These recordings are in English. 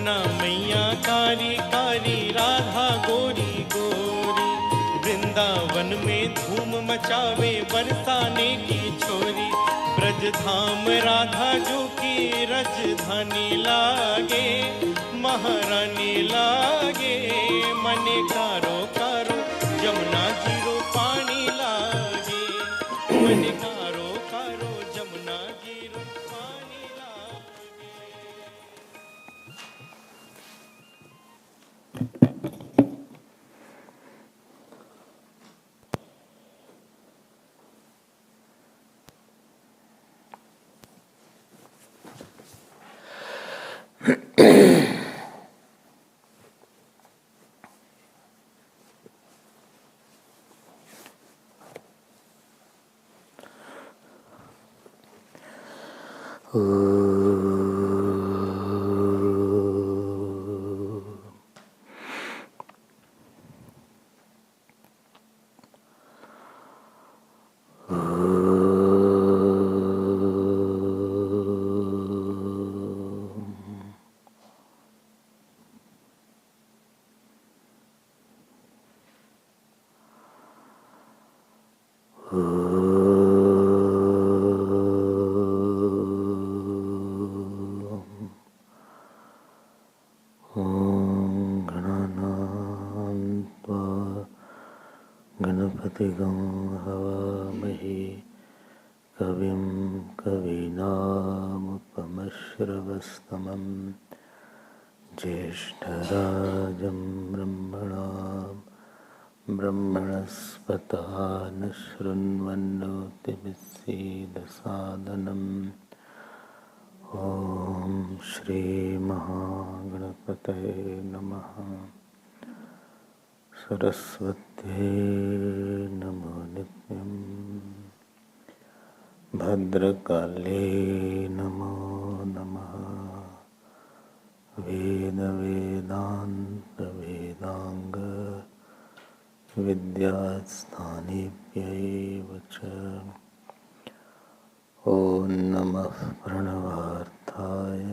यमुना मैया कारी कारी, राधा गोरी गोरी। वृंदावन में धूम मचावे बरसाने की छोरी। ब्रज धाम राधा जो की रजधानी लागे, महारानी लागे। मने कारो कारो जमुना जीरो पानी लागे, मने कारो कारो जमुना जीरो पानी लागे। गणपतिगं हवामहे कविं कवीनामुपमश्रवस्तमं ज्येष्ठराजं ब्रह्मणस्पतः न शृण्वन्नोतिभिस्सीदसादनम्। ॐ श्रीमहागणपतये नमः। सरस्वत्यै नमो नित्यम्। भद्रकाले नमो नमः। वेदान्त विद्यास्थानेभ्यैव च। ॐ नमः प्रणवार्थाय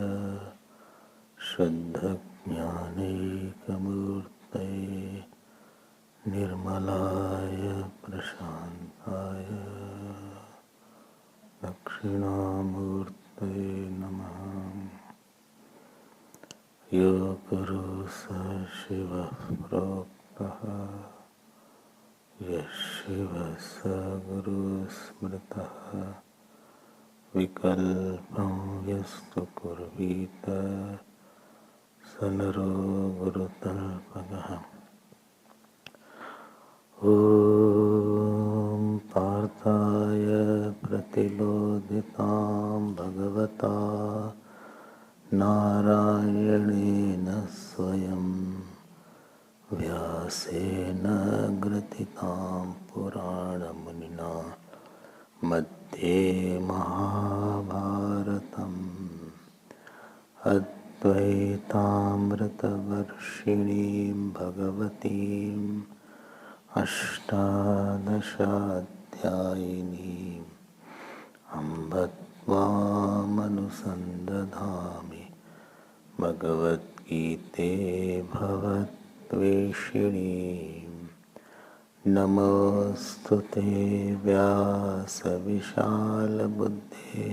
शुद्धज्ञानैकमूर्तये निर्मलाय प्रशान्ताय दक्षिणामूर्तये नमः। यो गुरु स शिवः प्रोक्तः, यः शिवः स गुरुः स्मृतः। विकल्पं यस्तु कुर्वीत स नरो गुरुतल्पगः। ॐ पार्थाय प्रतिलोदितां भगवता नारायणेन स्वयं व्यासेन ग्रथितां पुराणमुनिना मध्ये महाभारतम् अद्वैतामृतवर्षिणीं भगवतीम् अष्टादशाध्यायिनीम् अम्ब त्वामनुसन्दधामि भगवद्गीते भवद्वेषिणीम्। नमोऽस्तु ते व्यासविशालबुद्धे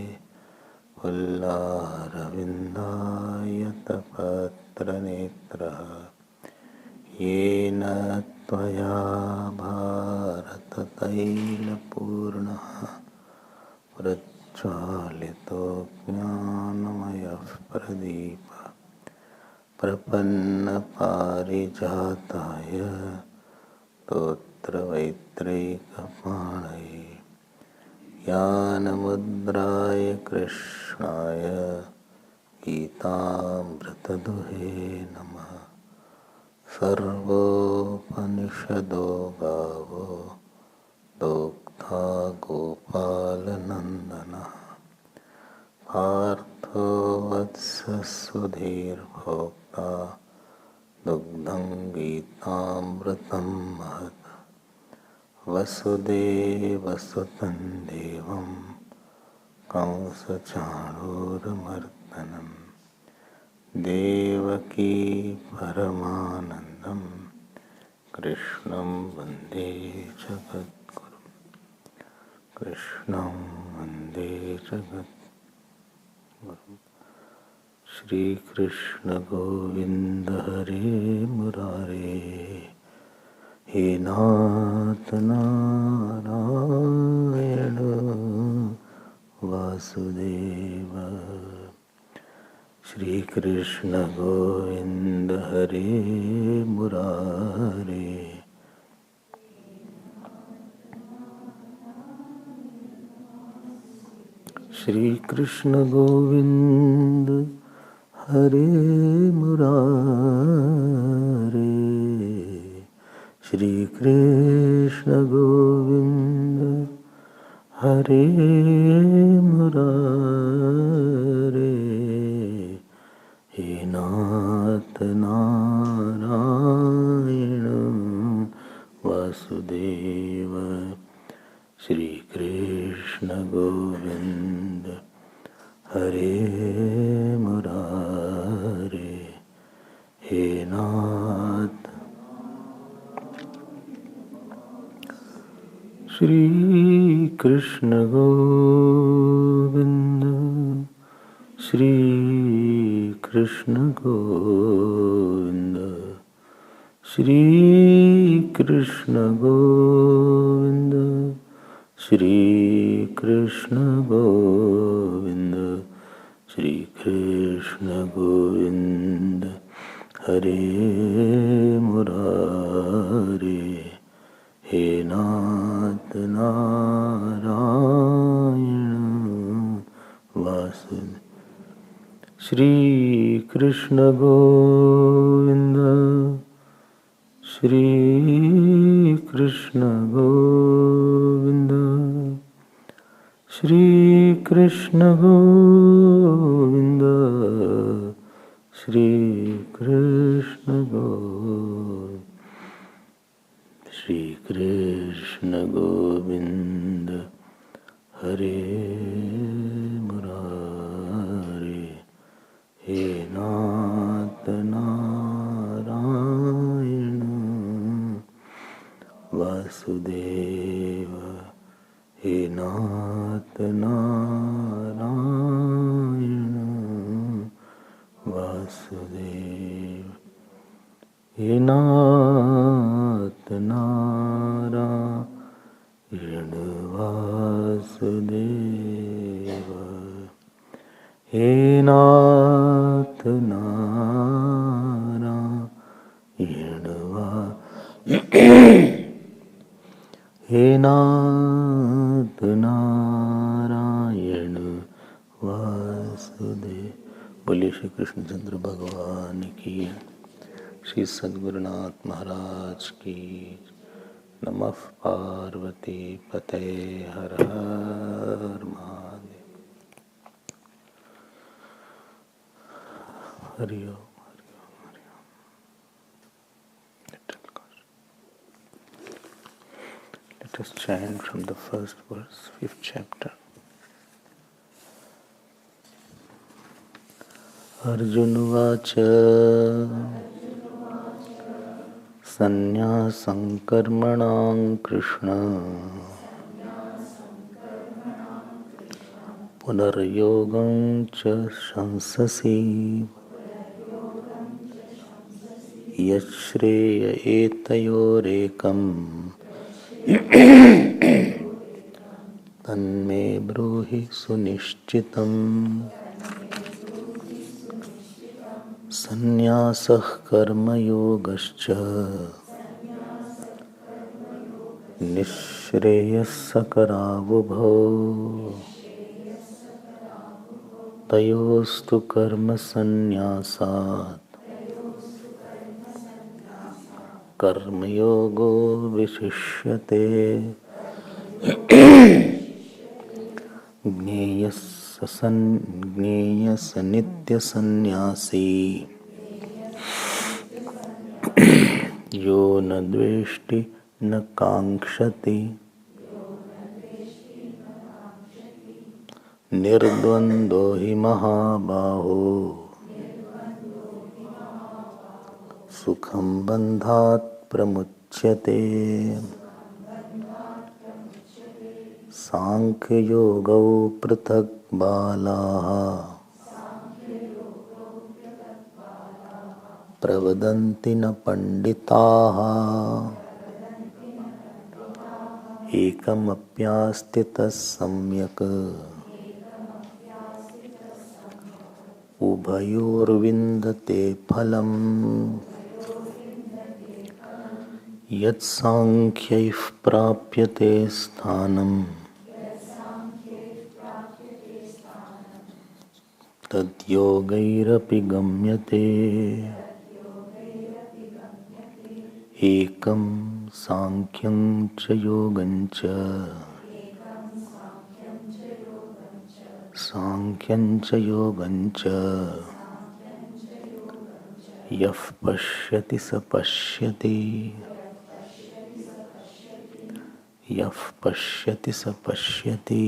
पुल्लारविन्दायतपत्रनेत्रः। येन त्वया भारततैलपूर्णः प्रज्वालितो ज्ञानमयः प्रदीपः। प्रपन्नपारिजाताय स्तोत्रवैत्रैकपाणये ज्ञानमुद्राय कृष्णाय गीतामृतदुहे नमः। सर्वोपनिषदो गावो दोग्धा गोपालनन्दनः। पार्थो वत्ससुधीर्भोक्ता दुग्धं गीतामृतं महत्। वसुदेवसुतं देवं कंसचाणूरमर्दनं देवकी देवकी परमानंदम कृष्णं वन्दे जगद्गुरुं कृष्णं वन्दे जगद्गुरुं श्रीकृष्ण गोविंद हरे मुरारे हे नाथ नारायण वासुदेव श्री कृष्ण गोविंद हरे मुरारे श्री कृष्ण गोविंद हरे मुरारे श्री कृष्ण गोविंद हरे मुरारे हे नाथ नारायण वासुदेव श्री कृष्ण गोविंद हरे मुरारे हे नाथ श्री कृष्ण गोविंद श्री कृष्ण गोविंद श्री कृष्ण गोविंद श्री कृष्ण गोविंद श्री कृष्ण गोविंद हरे मुरारे हे नाथ नारायण वासुदेव श्री कृष्ण गोविंद श्री कृष्ण गोविंद श्री कृष्ण गोविंद श्री कृष्ण गोविंद श्री कृष्ण गोविंद हरे मुरारे हे नाथ नारायण वासुदेव हे नाथ नारायण वासुदेव हे नाथ नारायण वासुदेव हे नाथ नारायण हे नाथ नारायण वासुदेव। बोलिए श्री कृष्णचंद्र भगवान की, श्री सद्गुरुनाथ महाराज की। नमः पार्वती पते हर हर महादेव। हरि ओम हरि ओम हरि ओम। Let us chant from the first verse, 5th chapter. Arjun उवाच संन्यासं कर्मणां कृष्ण पुनर्योगं च शंससि यच्छ्रेय एतयोरेकं तन्मे ब्रूहि सुनिश्चितम्। संन्यासः कर्मयोगश्च निःश्रेयस्करावुभौ तयोस्तु कर्मसन्न्यासात् कर्मयोगो विशिष्यते। ज्ञेयस नित्यसन्न्यासी यो न द्वेष्टि न काङ्क्षति निर्द्वन्द्वो हि महाबाहो सुखं बन्धात् प्रमुच्यते सांख्ययोगौ पृथक् बालाः प्रवदन्ति न पंडिताः एकमप्यास्थितः सम्यक् उभयोर्विन्दते फलम् यत्सांख्यैः प्राप्यते स्थानं तद्योगैरपि गम्यते एकं सांख्यं च योगं च सांख्यं च योगं च यः पश्यति स पश्यति यः पश्यति स पश्यति.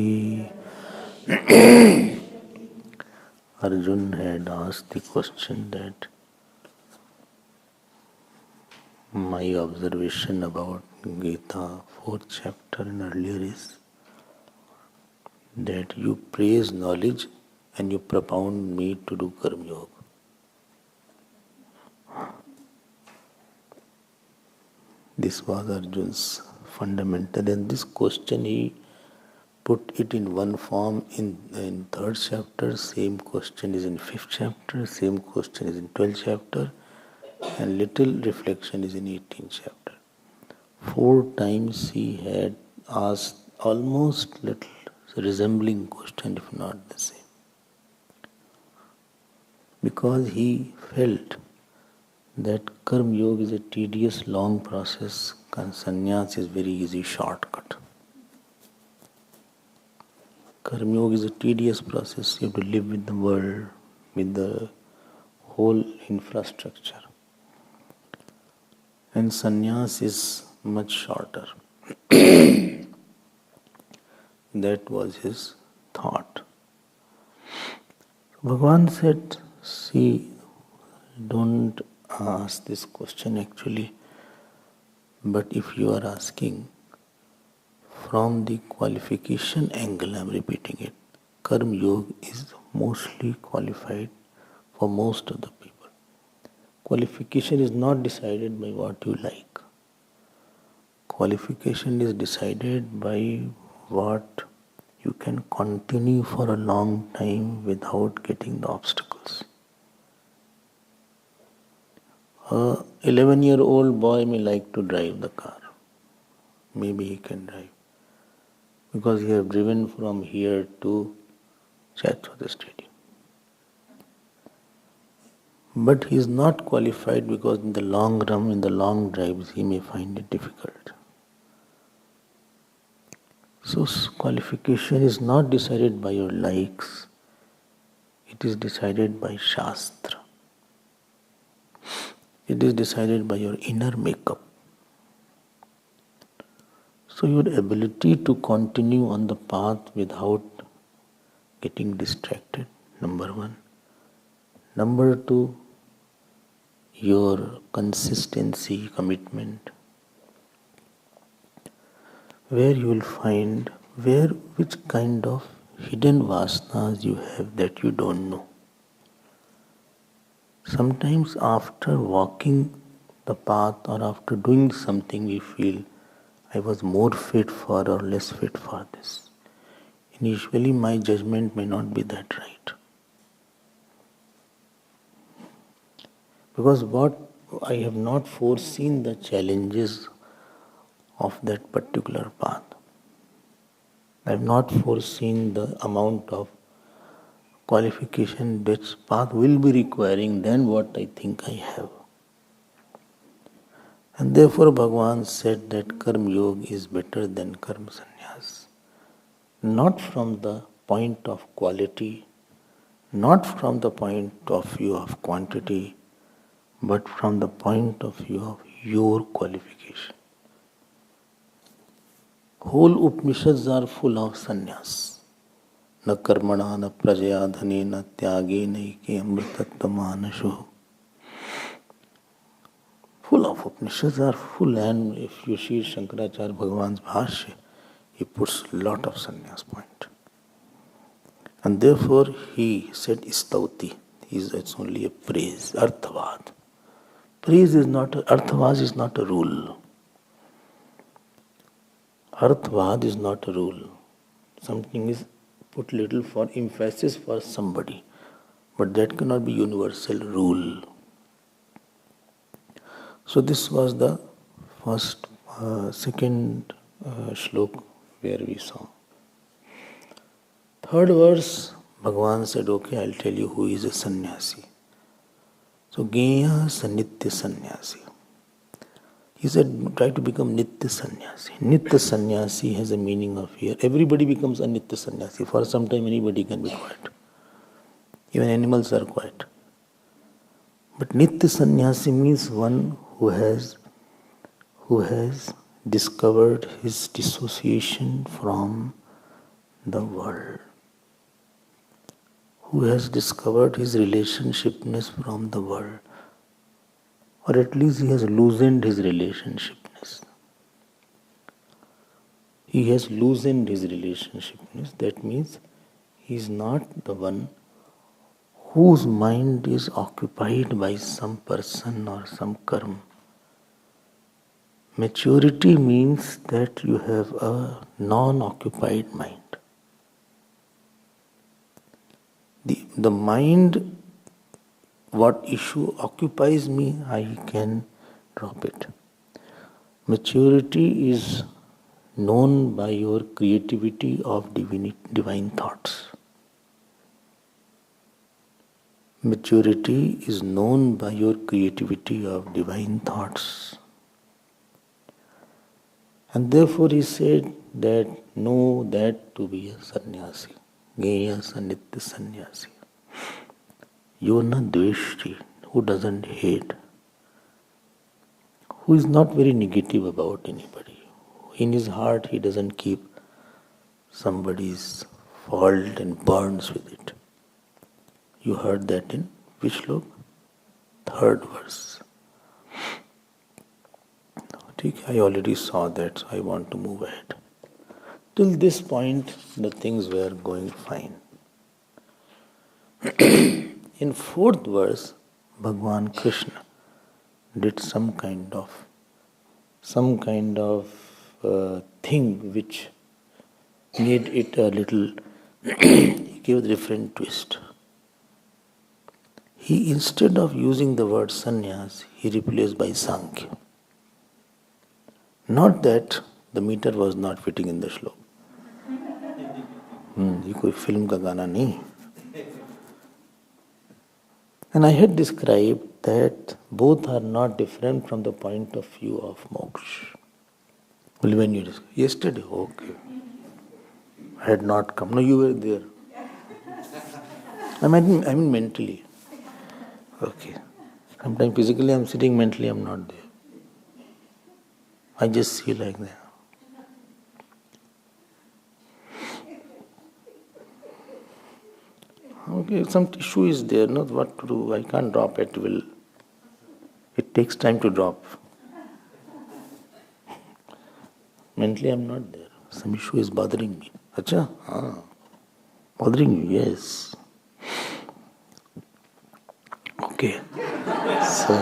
Arjun had asked the question that my observation about Gita, 4th chapter and earlier is that you praise knowledge and you propound me to do Karma Yoga. This was Arjun's fundamental, and this question he put it in one form in 3rd chapter, same question is in 5th chapter, same question is in 12th chapter, and little reflection is in 18th chapter. 4 times he had asked almost little resembling question, if not the same. Because he felt that Karma Yoga is a tedious, long process, and sannyas is very easy shortcut. Karma Yoga is a tedious process. You have to live with the world, with the whole infrastructure. And sannyas is much shorter. That was his thought. Bhagavan said, see, don't ask this question actually, but if you are asking from the qualification angle, I am repeating it, Karma Yoga is mostly qualified for most of the people. Qualification is not decided by what you like. Qualification is decided by what you can continue for a long time without getting the obstacles. A 11-year-old boy may like to drive the car. Maybe he can drive. Because he has driven from here to Chaitwada Stadium. But he is not qualified because in the long run, in the long drives, he may find it difficult. So qualification is not decided by your likes, it is decided by Shastra. It is decided by your inner makeup. So your ability to continue on the path without getting distracted, number 1. Number 2, your consistency, commitment. Where you will find which kind of hidden vasanas you have that you don't know. Sometimes after walking the path or after doing something we feel I was more fit for or less fit for this. Initially my judgment may not be that right. Because what I have not foreseen the challenges of that particular path. I have not foreseen the amount of qualification this path will be requiring than what I think I have. And therefore Bhagavan said that Karma Yoga is better than Karma Sannyas. Not from the point of quality, not from the point of view of quantity, but from the point of view of your qualification. Whole Upanishads are full of sannyas. Na karmana, na prajaya dhane, na tyage, na ike amritatva manasho. full of Upanishads are full, and if you see Shankaracharya Bhagavan's Bhashya, he puts a lot of sannyas point. And therefore he said Stauti. It's only a praise, Arthavad. Praise is not, Arthavad is not a rule. Arthavad is not a rule. Something is put little for emphasis for somebody, but that cannot be universal rule. So this was the second shlok where we saw. Third verse, Bhagavan said, okay, I'll tell you who is a sannyasi. So, Gyeya Sanitya Sannyasi. He said, try to become Nitya Sannyasi. Nitya Sannyasi has a meaning of here. Everybody becomes a Nitya Sannyasi. For some time, anybody can be quiet. Even animals are quiet. But Nitya Sannyasi means one who has discovered his dissociation from the world, who has discovered his relationshipness from the world, or at least he has loosened his relationshipness. He has loosened his relationshipness. That means he is not the one whose mind is occupied by some person or some karma. Maturity means that you have a non-occupied mind. The mind, what issue occupies me, I can drop it. Maturity is known by your creativity of divine thoughts. Maturity is known by your creativity of divine thoughts. And therefore he said that know that to be a sannyasi. Gyeya Sanitya Sannyasi. Yona Dveshti, who doesn't hate, who is not very negative about anybody. In his heart he doesn't keep somebody's fault and burns with it. You heard that in which shlok? Third verse. I already saw that, so I want to move ahead. Till this point, the things were going fine. In fourth verse, Bhagavan Krishna did some kind of thing which made it a little, he gave a different twist. He, instead of using the word sannyas, he replaced by Sankhya. Not that the meter was not fitting in the shlok. ये कोई film का गाना नहीं. And I had described that both are not different from the point of view of moksha. Well, when you described yesterday, okay, I had not come. No, you were there. I mean mentally. Okay. Sometimes physically I'm sitting, mentally I'm not there. I just see like that. Okay, some tissue is there, not what to do. I can't drop at will. It takes time to drop. Mentally I'm not there. Some issue is bothering me. Acha? Bothering you, yes. Okay. So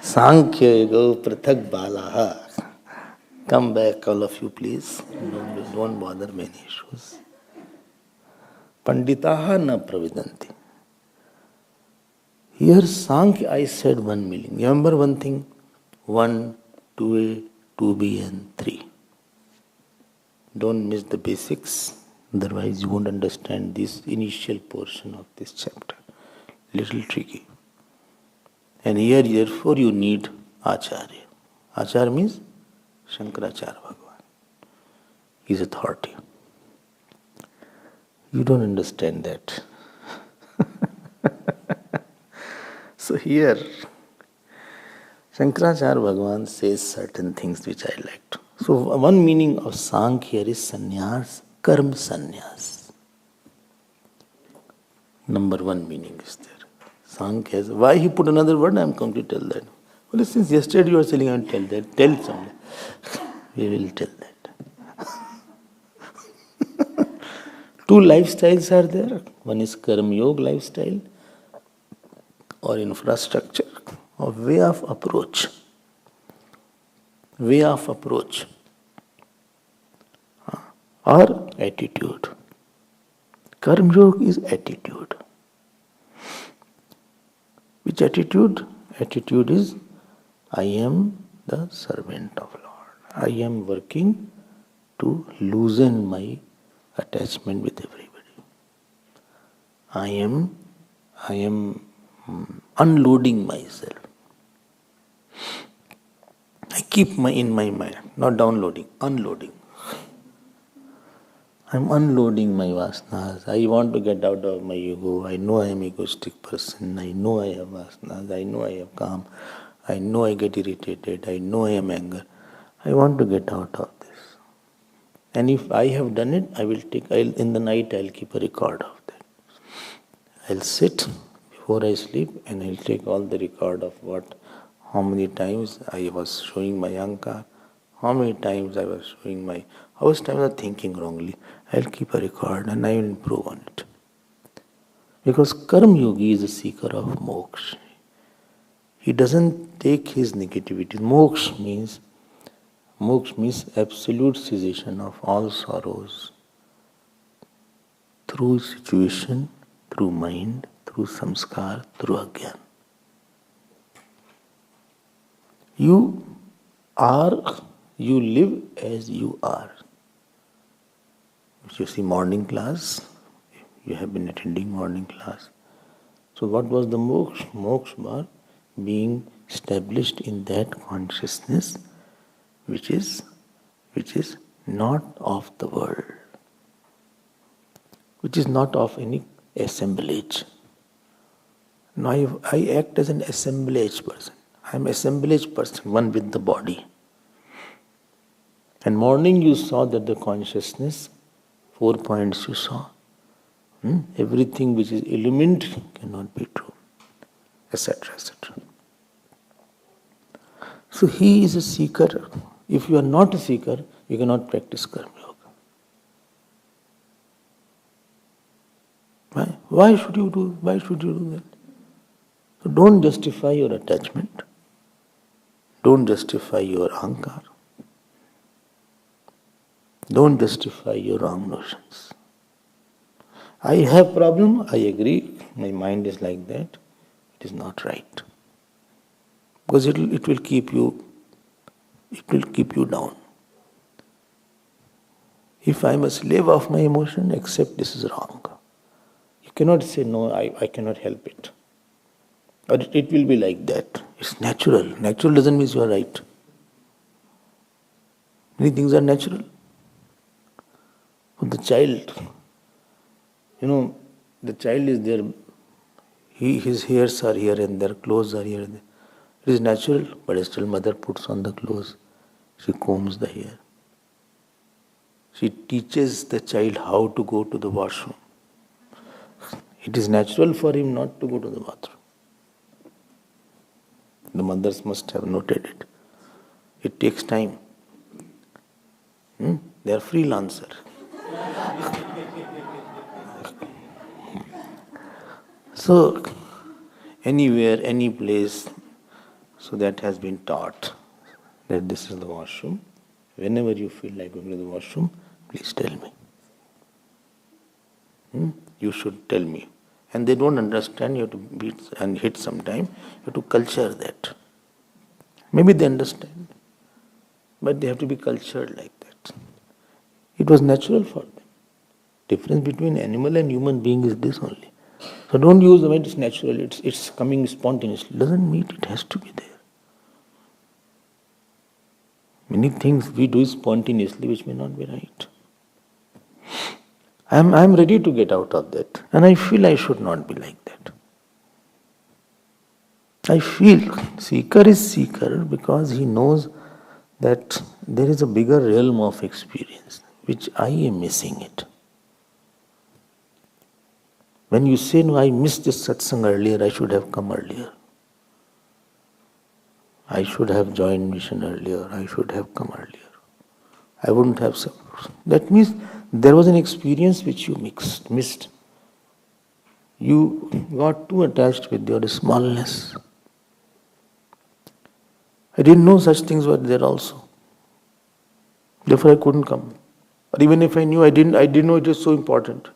Sankhya go prathak balaha. Come back, all of you, please. Don't bother many issues. Panditaha na pravidanti. Here Sankhya, I said 1 million. Remember one thing? 1, 2A, 2B and 3. Don't miss the basics. Otherwise you won't understand this initial portion of this chapter. Little tricky. And here therefore you need Acharya. Acharya means Shankaracharya Bhagavan. He is authority. You don't understand that. So here Shankaracharya Bhagavan says certain things which I liked. So one meaning of Sankhya here is sannyas, karma sannyas. Number one meaning is there. Sankhya has. Why he put another word? I am going to tell that. Well, since yesterday you are telling, I will tell that. Tell someday. We will tell that. Two lifestyles are there. One is Karma Yoga lifestyle or infrastructure or way of approach. Way of approach or attitude. Karma Yoga is attitude. Which attitude? Attitude is, I am the servant of Lord. I am working to loosen my attachment with everybody. I am unloading myself. I keep in my mind, not downloading, unloading. I'm unloading my vasanas. I want to get out of my ego. I know I am an egoistic person. I know I have vasanas. I know I have calm. I know I get irritated. I know I am anger. I want to get out of this. And if I have done it, in the night I'll keep a record of that. I'll sit before I sleep and I'll take all the record of how many times I was showing my ahankar, how many times I was how much times I was thinking wrongly. I'll keep a record and I will improve on it. Because Karma Yogi is a seeker of moksha. He doesn't take his negativity. Moksha means absolute cessation of all sorrows through situation, through mind, through samskar, through ajnana. You live as you are. If you see morning class, you have been attending morning class. So what was the moksha? Moksha was being established in that consciousness which is not of the world, which is not of any assemblage. Now I act as an assemblage person. I am assemblage person, one with the body. And morning you saw that the consciousness, 4 points you saw. Everything which is illumined cannot be true, etc., etc. So he is a seeker. If you are not a seeker, you cannot practice Karma Yoga. Why should you do that? So don't justify your attachment. Don't justify your ahankar. Don't justify your wrong notions. I have problem, I agree, my mind is like that. It is not right. Because it will keep you down. If I am a slave of my emotion, accept this is wrong. You cannot say, no, I cannot help it. Or it will be like that. It's natural. Natural doesn't mean you are right. Many things are natural. For the child, the child is there. His hairs are here and there, clothes are here and there. It is natural, but still mother puts on the clothes. She combs the hair. She teaches the child how to go to the washroom. It is natural for him not to go to the bathroom. The mothers must have noted it. It takes time. They are freelancer. So, anywhere, any place, so that has been taught that this is the washroom. Whenever you feel like going to the washroom, please tell me. You should tell me. And they don't understand, you have to beat and hit sometime. You have to culture that. Maybe they understand, but they have to be cultured like that. It was natural for them. Difference between animal and human being is this only. So don't use the word it's natural, it's coming spontaneously. Doesn't mean it has to be there. Many things we do spontaneously which may not be right. I'm ready to get out of that. And I feel I should not be like that. I feel seeker is seeker because he knows that there is a bigger realm of experience which I am missing it. When you say, no, I missed this satsang earlier, I should have come earlier. I should have joined mission earlier, I should have come earlier. I wouldn't have suffered. That means there was an experience which you missed. You got too attached with your smallness. I didn't know such things were there also. Therefore I couldn't come. Or even if I knew, I didn't know it was so important.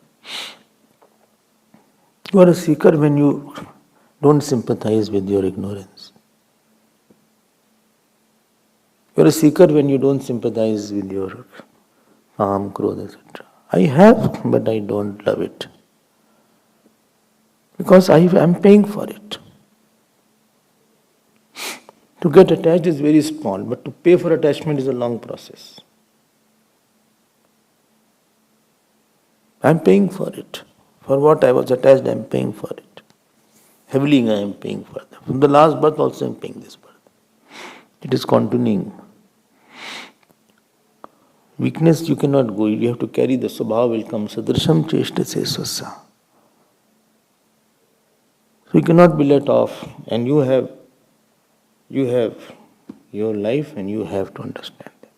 You are a seeker when you don't sympathize with your ignorance. You are a seeker when you don't sympathize with your calm, krodha, etc. I have, but I don't love it. Because I am paying for it. To get attached is very small, but to pay for attachment is a long process. I am paying for it. For what I was attached, I am paying for it. Heavily I am paying for them. From the last birth also I am paying this birth. It is continuing. Weakness you cannot go, you have to carry the swabhava will come. Sadrasham cheshtase swasa. So you cannot be let off, and you have your life and you have to understand that.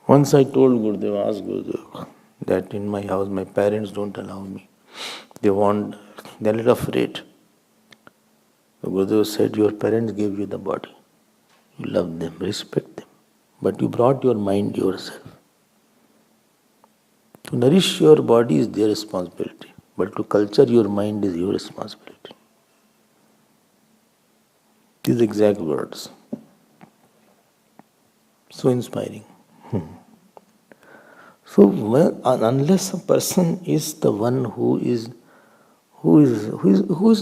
Once I told Gurudev, asked Gurudev, that in my house my parents don't allow me. They're a little afraid. Gurudev said, your parents gave you the body. You love them, respect them. But you brought your mind yourself. To nourish your body is their responsibility. But to culture your mind is your responsibility. These exact words. So inspiring. So unless a person is the one who is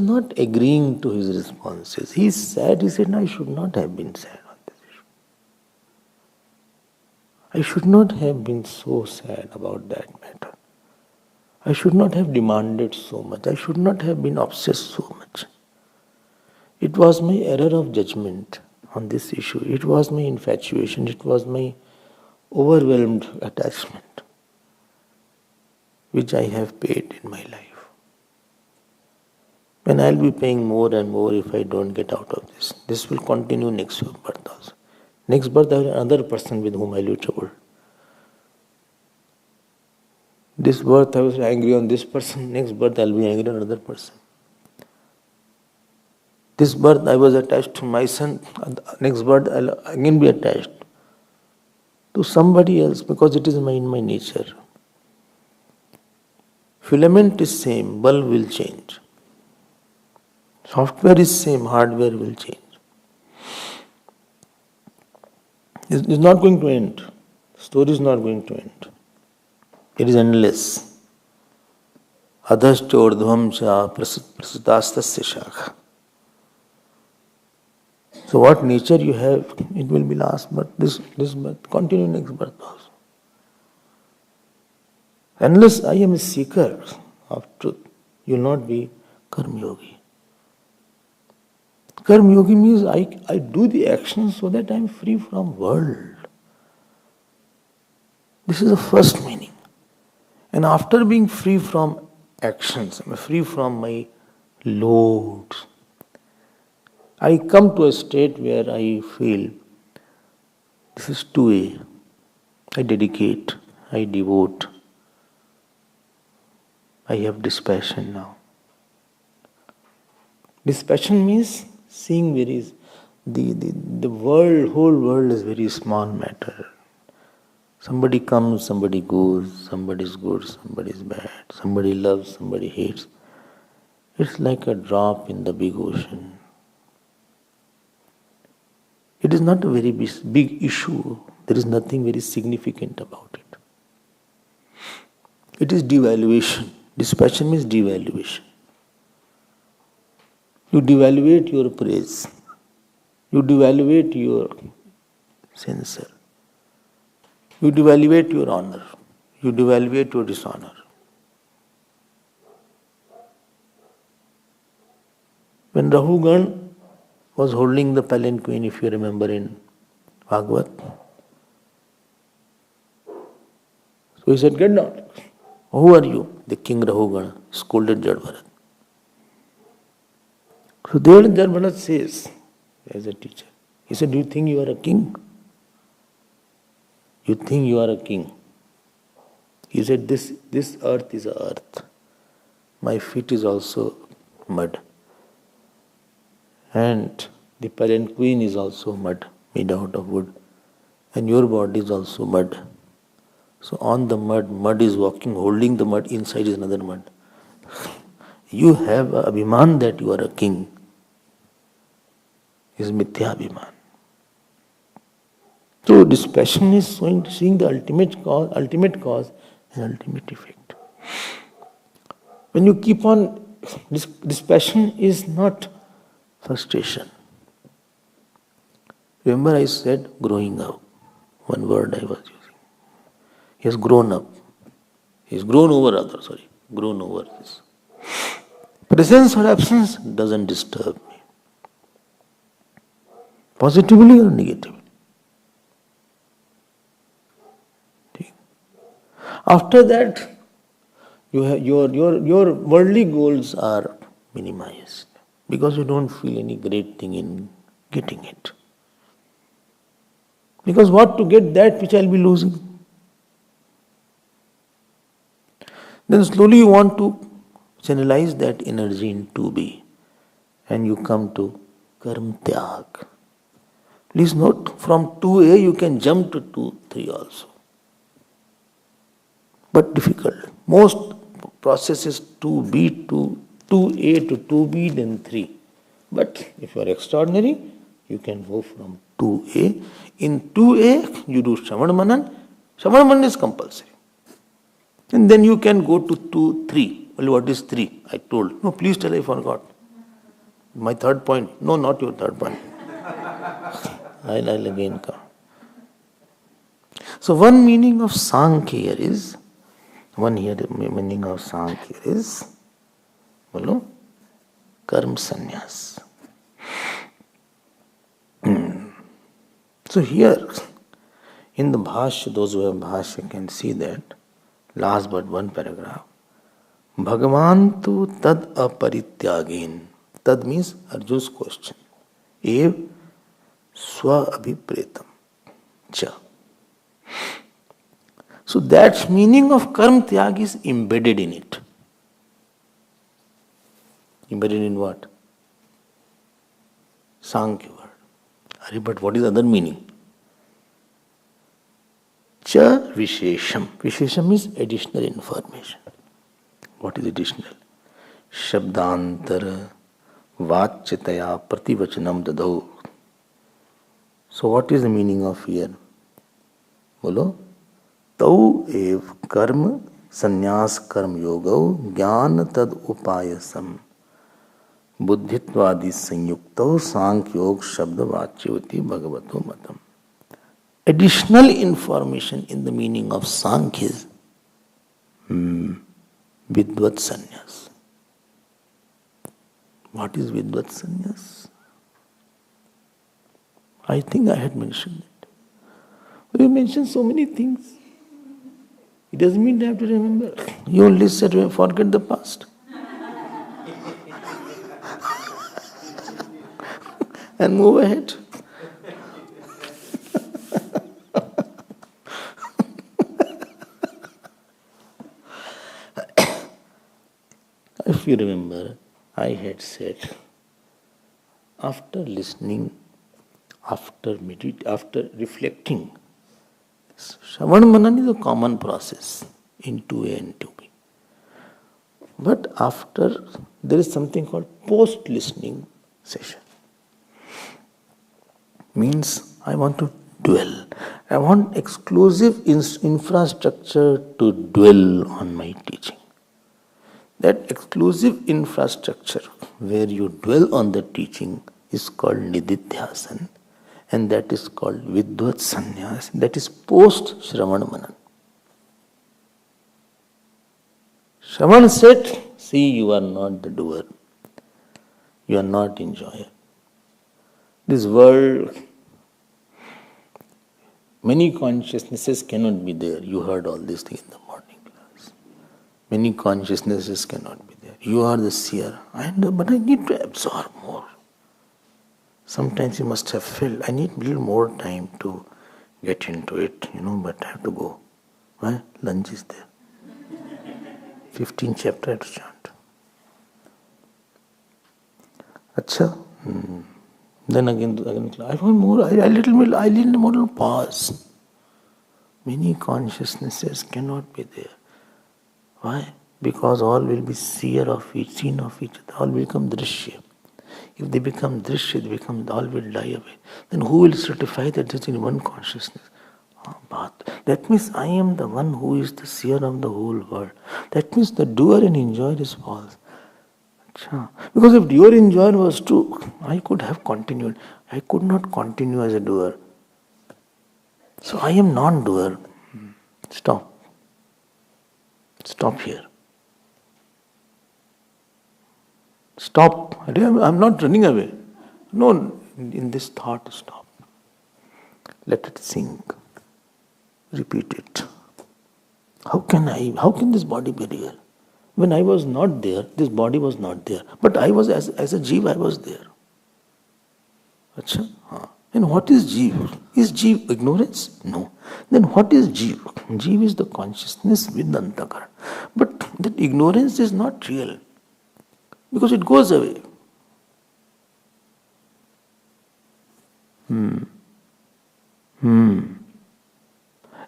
not agreeing to his responses, he is sad. He said, no, I should not have been sad on this issue. I should not have been so sad about that matter. I should not have demanded so much. I should not have been obsessed so much. It was my error of judgment on this issue. It was my infatuation. It was my overwhelmed attachment, which I have paid in my life. And I'll be paying more and more if I don't get out of this. This will continue next birth also. Next birth I will have another person with whom I will be troubled. This birth I was angry on this person, next birth I will be angry on another person. This birth I was attached to my son, next birth I will again be attached to somebody else because it is in my nature. Filament is same, bulb will change. Software is same, hardware will change. It's not going to end. The story is not going to end. It is endless. Adhascha urdhvam cha prasutastasya shakha. So what nature you have, it will be last birth, this birth, continue next birth also. Unless I am a seeker of truth, you will not be karma yogi. Karma yogi means I do the actions so that I am free from world. This is the first meaning. And after being free from actions, I am free from my loads, I come to a state where I feel this is 2A. I dedicate, I devote. I have dispassion now. Dispassion means seeing the world, whole world is very small matter. Somebody comes, somebody goes, somebody is good, somebody is bad, somebody loves, somebody hates. It's like a drop in the big ocean. It is not a very big issue. There is nothing very significant about it. It is devaluation. Dispassion means devaluation. You devaluate your praise. You devaluate your censor. You devaluate your honor. You devaluate your dishonor. When Rahugan was holding the palanquin, if you remember in Bhagavad, So he said, get down. Who are you? The king Rahugana scolded Jadbharat. So there Jadbharat says, as a teacher, he said, do you think you are a king? You think you are a king? He said, this earth is a earth. My feet is also mud. And the palanquin is also mud, made out of wood. And your body is also mud. So on the mud is walking, holding the mud, inside is another mud. You have a abhiman that you are a king. Is mithya abhiman. So this passion is seeing the ultimate cause and ultimate effect. When you keep on, this passion is not frustration. Remember I said growing up, one word I was using. He has grown up. He has grown over this. Presence or absence doesn't disturb me. Positively or negatively. After that, your worldly goals are minimized because you don't feel any great thing in getting it. Because what to get that which I'll be losing? Then slowly you want to channelize that energy into be, and you come to karm tyag. Please note, from 2A you can jump to 2-3 also. But difficult. Most processes 2B to 2A to 2B then 3. But if you are extraordinary, you can go from 2A. In 2A, you do Shravan Manan. Shravan Manan is compulsory. And then you can go to 2-3. Well, what is 3? I told. No, please tell, I forgot. My third point. No, not your third point. I'll again come. So one meaning of Sankhya here is, karm sannyas. So here, in the Bhashya, those who have Bhashya can see that, last but one paragraph, Bhagavan tu tad aparityagin. Tad means Arjuna's question. Ev swa abhipretam cha. So that meaning of karm tyag is embedded in it. Embedded in what? Sankhya word. But what is the other meaning? Cha vishesham. Vishesham is additional information. What is additional? Shabdantara vachyataya prativachanam dadau. So what is the meaning of here? Bolo? Tau ev karma sannyas karma yogau jnana tad upayasam buddhitvadi sanyuktau sankhya shabda vachyavati bhagavato matam. Additional information in the meaning of Sankhya is Vidvat Sannyas. What is Vidvat Sannyas? I think I had mentioned it. We mentioned so many things. It doesn't mean you have to remember. You only said forget the past. And move ahead. If you remember, I had said, after listening, after reflecting, Shravan Manan is a common process in 2A and 2B. But after, there is something called post-listening session. Means I want to dwell. I want exclusive infrastructure to dwell on my teaching. That exclusive infrastructure where you dwell on the teaching is called Nididhyasan, and that is called Vidvat Sannyas, that is post Shravan Manan. Shravan said, see, you are not the doer, you are not enjoyer. This world, many consciousnesses cannot be there. You heard all these things in the Many consciousnesses cannot be there. You are the seer. But I need to absorb more. Sometimes you must have felt, I need a little more time to get into it, but I have to go. Why? Lunch is there. 15th chapter I have to chant. Acha? Then again, I want more, I need more pause. Many consciousnesses cannot be there. Why? Because all will be seer of each, seen of each other, all will become drishya. If they become drishya, all will die away. Then who will certify that there is in one consciousness? That means I am the one who is the seer of the whole world. That means the doer and enjoyer is false. Because if doer and enjoyer was true, I could have continued. I could not continue as a doer. So I am non-doer. Stop. Stop here. Stop. I'm not running away. No, in this thought, stop. Let it sink. Repeat it. How can this body be real? When I was not there, this body was not there. But I was, as a jiva, I was there. Achha? And what is jiva? Is jiva ignorance? No. Then what is jiva? Jiva is the consciousness with the antakaran. But that ignorance is not real. Because it goes away.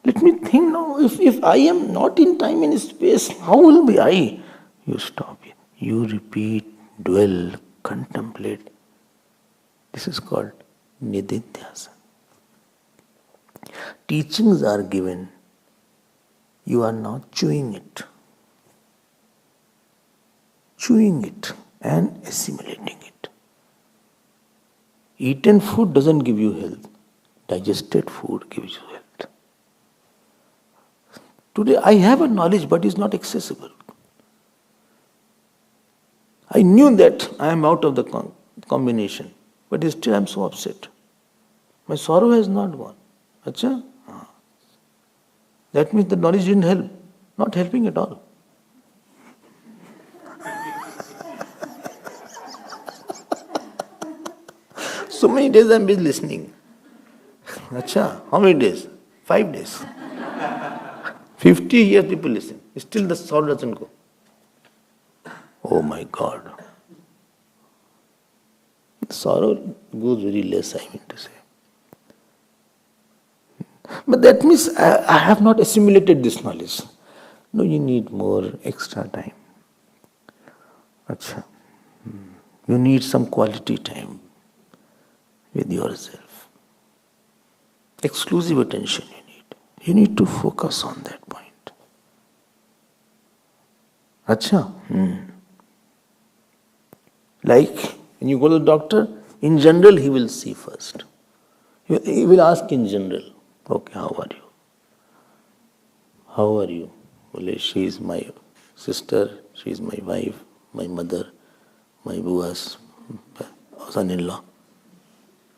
Let me think now, if I am not in time and space, how will be I? You stop here. You repeat, dwell, contemplate. This is called nididhyasa. Teachings are given. You are now chewing it. Chewing it and assimilating it. Eaten food doesn't give you health. Digested food gives you health. Today I have a knowledge but it's not accessible. I knew that I am out of the combination, but still I am so upset. My sorrow has not gone. Achha? That means the knowledge didn't help. Not helping at all. So many days I am busy listening. Achha, how many days? 5 days. 50 years people listen. Still the sorrow doesn't go. Oh my God. Sorrow goes very less, I mean to say. But that means I have not assimilated this knowledge. No, you need more extra time. Achha. You need some quality time with yourself. Exclusive attention you need. You need to focus on that point. Achha. Like when you go to the doctor, in general he will see first. He will ask in general, okay, how are you? How are you? Well, she is my sister, she is my wife, my mother, my bua's son-in-law.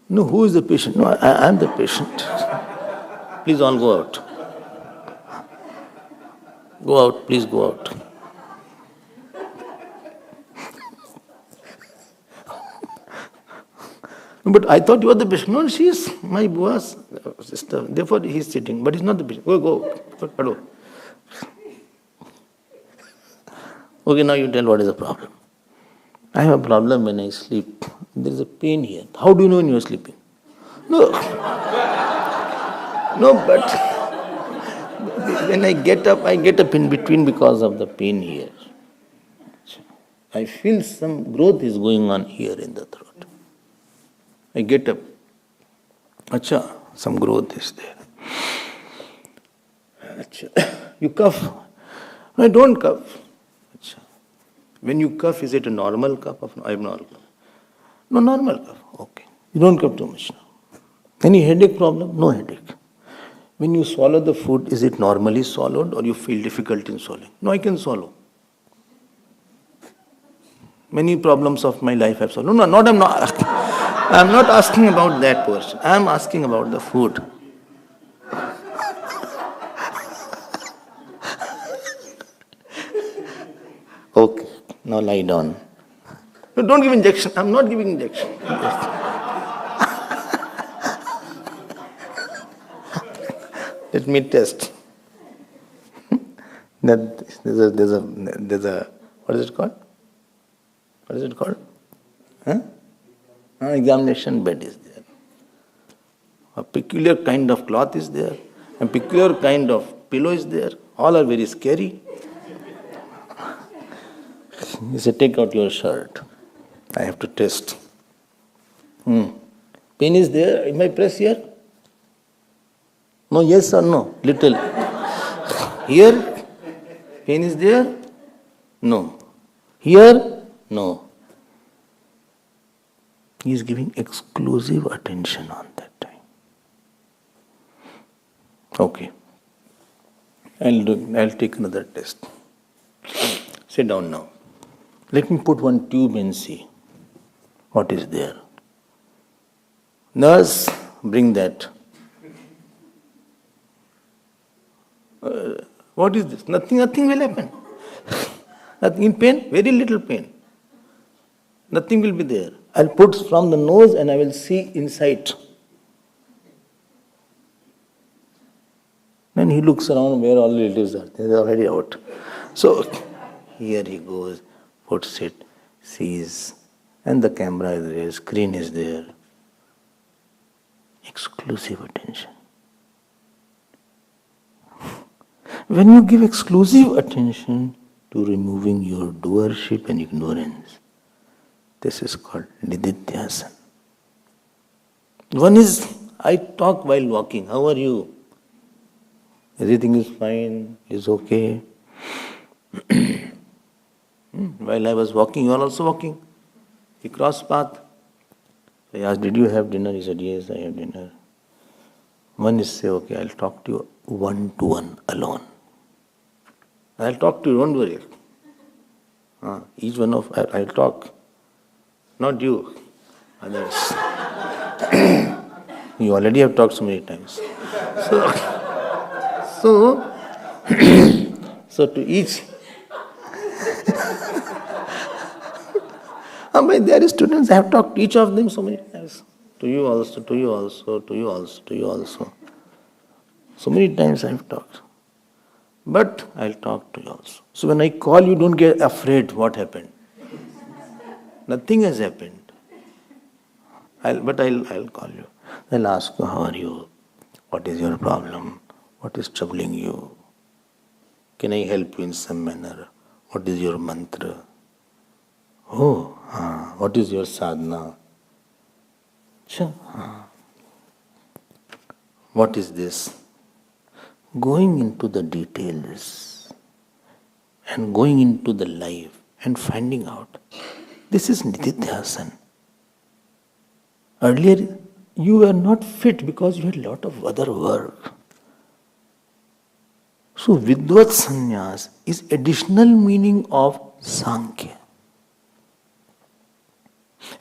No, who is the patient? No, I am the patient. Please all go out. Go out, please go out. But I thought you were the patient. No, she is my bua's sister. Therefore he is sitting, but he is not the patient. Go. Hello. Okay, now you tell what is the problem. I have a problem when I sleep. There is a pain here. How do you know when you are sleeping? No, but when I get up in between because of the pain here. I feel some growth is going on here in the throat. I get up. Achha, some growth is there. Achha. You cough. No, I don't cough. Achha. When you cough, is it a normal cough or abnormal cough? No, normal cough. Okay. You don't cough too much now. Any headache problem? No headache. When you swallow the food, is it normally swallowed or you feel difficult in swallowing? No, I can swallow. Many problems of my life I've solved. No, I'm not asking about that person. I'm asking about the food. Okay, now lie down. No, don't give injection. I'm not giving injection. Let me test. There's a what is it called? What is it called? Huh? Examination bed is there. A peculiar kind of cloth is there. A peculiar kind of pillow is there. All are very scary. He said, take out your shirt. I have to test. Pain is there? Am I press here? No, yes or no? Little. Here? Pain is there? No. Here? No. He is giving exclusive attention on that time. Okay. I'll take another test. Sit down now. Let me put one tube and see what is there. Nurse, bring that. What is this? Nothing will happen. Nothing in pain, very little pain. Nothing will be there. I'll put from the nose and I will see inside. Then he looks around where all relatives are. They're already out. So here he goes, puts it, sees, and the camera is there, screen is there. Exclusive attention. When you give exclusive attention to removing your doership and ignorance, this is called Nididhyasana. One is, I talk while walking. How are you? Everything is fine, is okay. While I was walking, you are also walking. We crossed path. I asked, did you have dinner? He said, yes, I have dinner. One is say, okay, I'll talk to you one-to-one, alone. I'll talk to you, don't worry. Each one of, I'll talk. Not you, others. You already have talked so many times. So to each. But there are students, I have talked to each of them so many times. To you also, to you also, to you also, to you also. So many times I have talked. But I'll talk to you also. So when I call you, don't get afraid what happened. Nothing has happened. I'll call you. I'll ask you, how are you? What is your problem? What is troubling you? Can I help you in some manner? What is your mantra? What is your sadhana? What is this? Going into the details and going into the life and finding out. This is Nididhyasana. Earlier, you were not fit because you had a lot of other work. So, Vidvat Sannyas is additional meaning of Sankhya.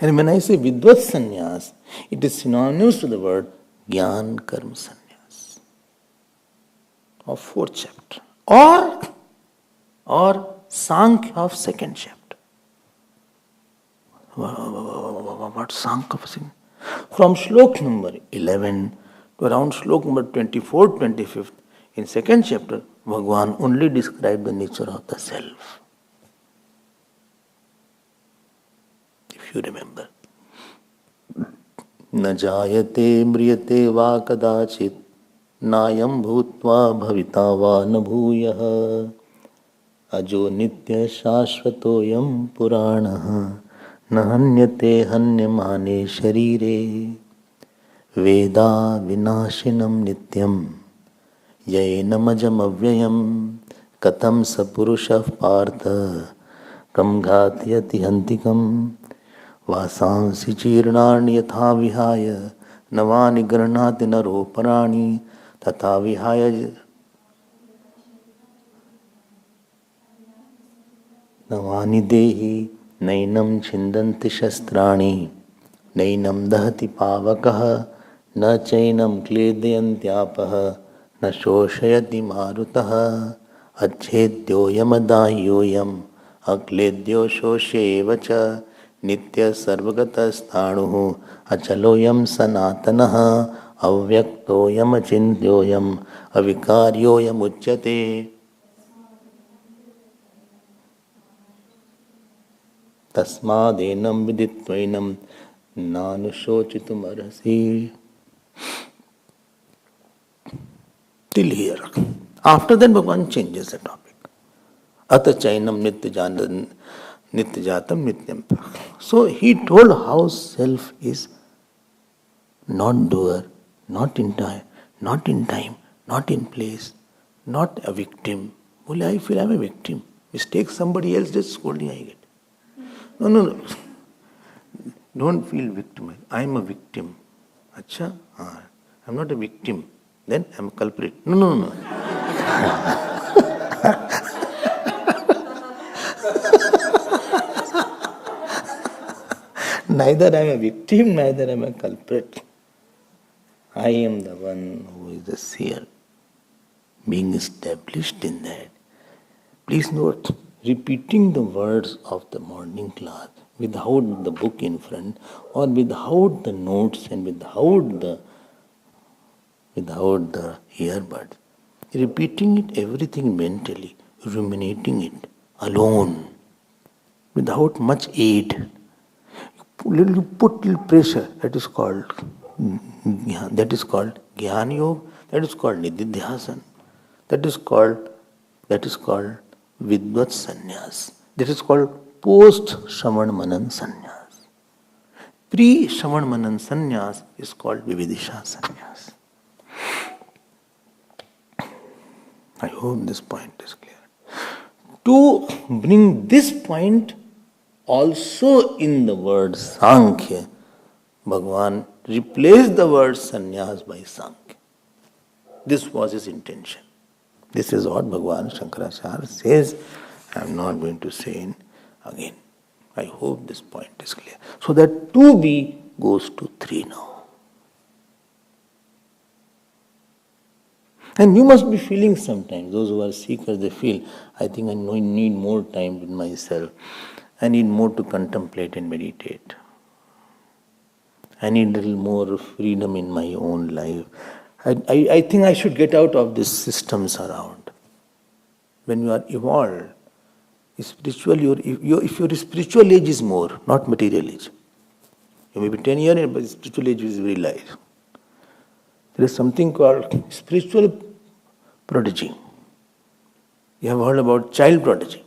And when I say Vidvat Sannyas, it is synonymous to the word Gyan Karma Sannyas of 4th chapter or Sankhya of 2nd chapter. What Sankhya of 2nd? From Shlok number 11 to around Shlok number 24, 25th, in 2nd chapter, Bhagavan only described the nature of the self. If you remember. न जायते म्रियते वा कदाचित् नायं भूत्वा भविता वा न भूयः अजो नित्य शाश्वतोऽयं पुराणः न हन्यते हन्यमाने शरीरे वेदा विनाशिनं नित्यं येनमजमव्ययं कथं स पुरुषः पार्थ कं घातयति हन्तिकम् वासांसि जीर्णानि यथा विहाय नवानि गृह्णाति नरोपराणि तथा विहाय नवानि देहि नैनं छिन्दन्ति शस्त्राणि नैनं दहति पावकः न चैनं क्लेदयन्त्यापः न शोषयति मारुतः अच्छेद्योऽयमदाह्योऽयम् अक्लेद्यो शोष्येव च नित्य सर्वगतस्थाणुः अचलोऽयं सनातनः अव्यक्तोऽयम् अचिन्त्योऽयम् अविकार्योऽयमुच्यते. तस्मादेनं विदित्वैनं नानुशोचितुमर्हसि. Till here. After that, Bhagavan changes the topic. Ata chainam nityajatam nityam. So he told how self is not doer, not in time, not in place, not a victim. Well, I feel I'm a victim. Mistake somebody else, just scolding I get. No. Don't feel victimized. I am a victim. Acha? I'm not a victim. Then I'm a culprit. No. Neither I am a victim, neither I am a culprit. I am the one who is the seer, being established in that. Please note, repeating the words of the morning class without the book in front, or without the notes and without the earbuds, repeating it everything mentally, ruminating it alone, without much aid. You put little pressure. That is called Jnana Yoga. That is called Nididhyasan. That is called Vidvat Sannyas. That is called post-Shravan Manan Sannyas. Pre-Shravan Manan Sannyas is called Vividisha Sannyas. I hope this point is clear. To bring this point also in the word Sankhya, Bhagavan replaced the word Sannyas by Sankhya. This was his intention. This is what Bhagavan Shankaracharya says. I am not going to say it again. I hope this point is clear. So that 2B goes to 3 now. And you must be feeling sometimes, those who are seekers, they feel, I think I need more time with myself. I need more to contemplate and meditate. I need a little more freedom in my own life. I think I should get out of these systems around. When you are evolved, spiritual, if your spiritual age is more, not material age. You may be 10 years, but spiritual age is very light. There is something called spiritual prodigy. You have heard about child prodigy.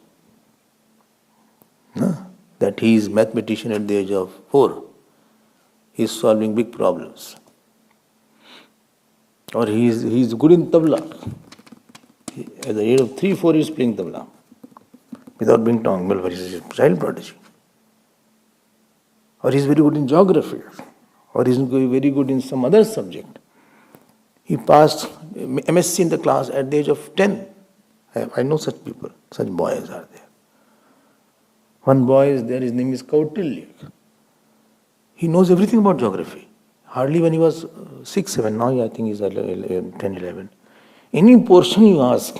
No? That he is mathematician at the age of 4. He is solving big problems. Or he is good in tabla. At the age of 3-4 he is playing tabla. Without being tongue, well, he is a child prodigy. Or he is very good in geography. Or he is very good in some other subject. He passed MSc in the class at the age of 10. I know such people, such boys are there. One boy is there, his name is Kautilya. He knows everything about geography. Hardly when he was 6-7, now I think he is 10-11. Any portion you ask,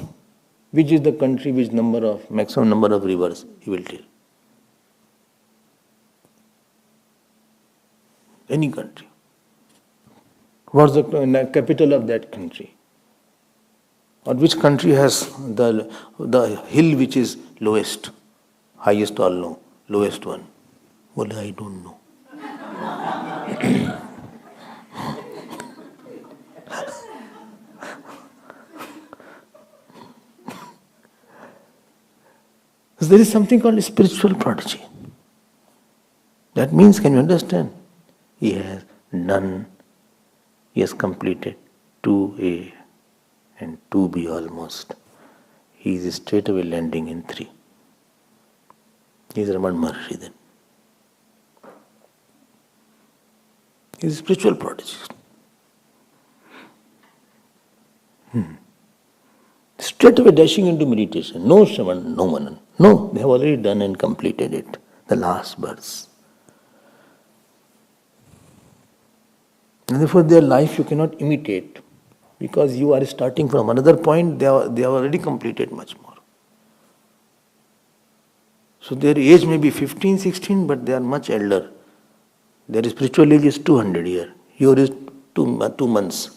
which is the country, which maximum number of rivers, he will tell. Any country. What's the capital of that country? Or which country has the hill which is lowest, highest or low, lowest one? Well, I don't know. So there is something called spiritual prodigy. That means, can you understand? He has completed 2A and 2B almost. He is straight away landing in 3. He is Raman Maharshi then. He is a spiritual prodigy. Straight away dashing into meditation. No Shravan, no Manan. No, they have already done and completed it. The last verse. And therefore their life you cannot imitate. Because you are starting from another point, they have already completed much more. So their age may be 15, 16, but they are much elder. Their spiritual age is 200 years. Your is 2 months.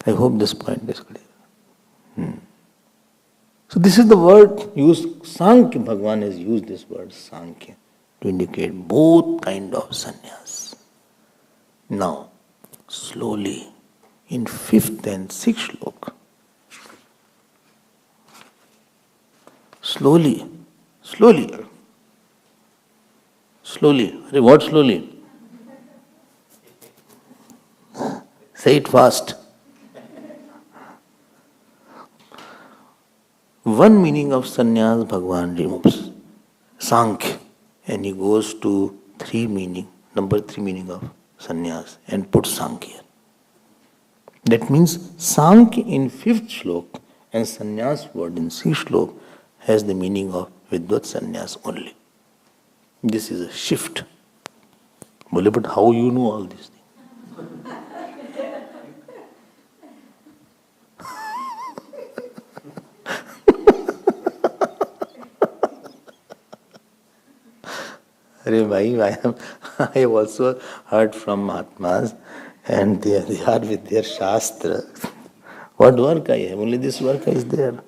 I hope this point is clear. So this is the word used, Sankhya, Bhagavan has used this word Sankhya to indicate both kind of sannyas. Now, slowly, in 5th and 6th shloka, slowly, what slowly? Say it fast. One meaning of sannyas Bhagavan removes, Sankhya, and he goes to number 3 meaning of sannyas and puts Sankhya. That means Sankhya in 5th shloka and sannyas word in 6th shloka has the meaning of Vidvat sannyas only. This is a shift. But how you know all these things? I have also heard from Mahatmas, and they are with their Shastra. What work I have? Only this work is there.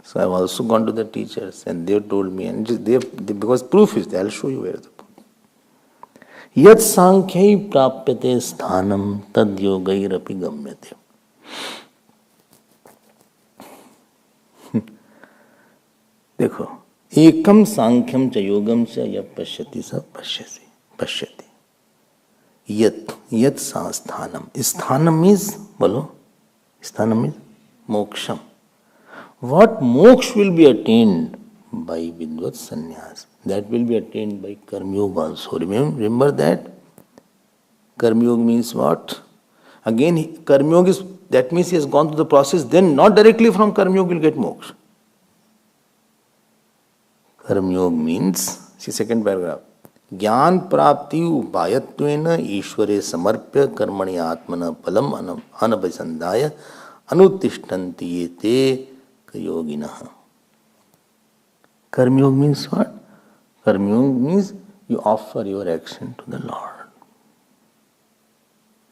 So I have also gone to the teachers, and they told me, and because proof is there, I'll show you where the proof. Yat sankhya prapyate sthanam tad yogairapi gamyate. देखो, एकम सांख्यम च योगम च यः पश्यति स पश्यति. Yat स्थानम. Sthanam is, बोलो, sthanam is moksham. What moksha will be attained by Vidvat sannyas? That will be attained by Karma Yoga also. Remember that? Karma Yoga means what? Again, Karma Yoga is, that means he has gone through the process, then not directly from Karma Yoga will get moksha. Karma Yoga means, see second paragraph, Jnana prapti upayattvena ishvare samarpya karmani atmana palam anabhisandaya anutishtanti yete yoginaha. Karma Yoga means what? Karma Yoga means you offer your action to the Lord.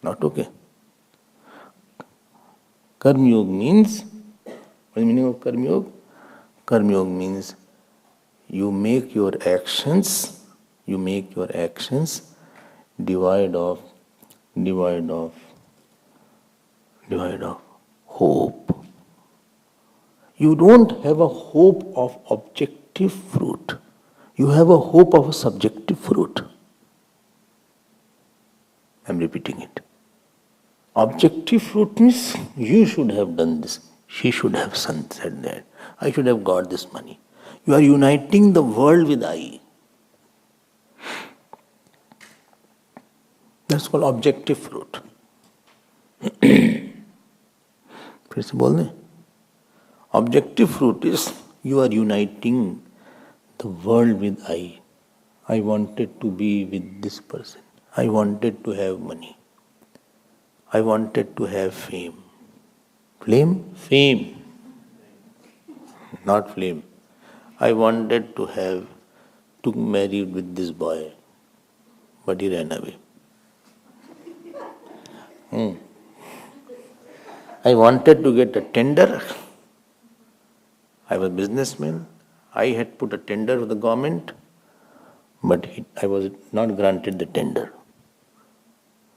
Not okay. Karma Yoga means, what is the meaning of Karma Yoga? Karma Yoga means you make your actions devoid of hope. You don't have a hope of objective fruit. You have a hope of a subjective fruit. I am repeating it. Objective fruit means you should have done this, she should have said that, I should have got this money. You are uniting the world with I. That's called objective fruit. फिर से बोल दें. Objective fruit is you are uniting the world with I. I wanted to be with this person. I wanted to have money. I wanted to have fame. Fame. Not flame. I wanted to marry with this boy, but he ran away. I wanted to get a tender. I was a businessman. I had put a tender for the government, but I was not granted the tender.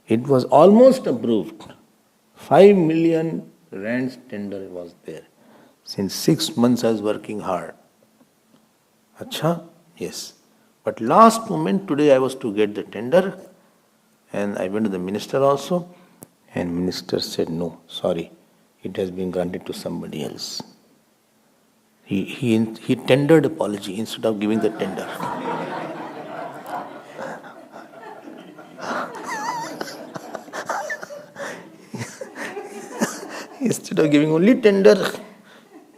It was almost approved. 5 million rands tender was there. Since 6 months I was working hard. Acha? Yes. But last moment today I was to get the tender, and I went to the minister also, and minister said, no, sorry, it has been granted to somebody else. He tendered apology instead of giving the tender. Instead of giving only tender,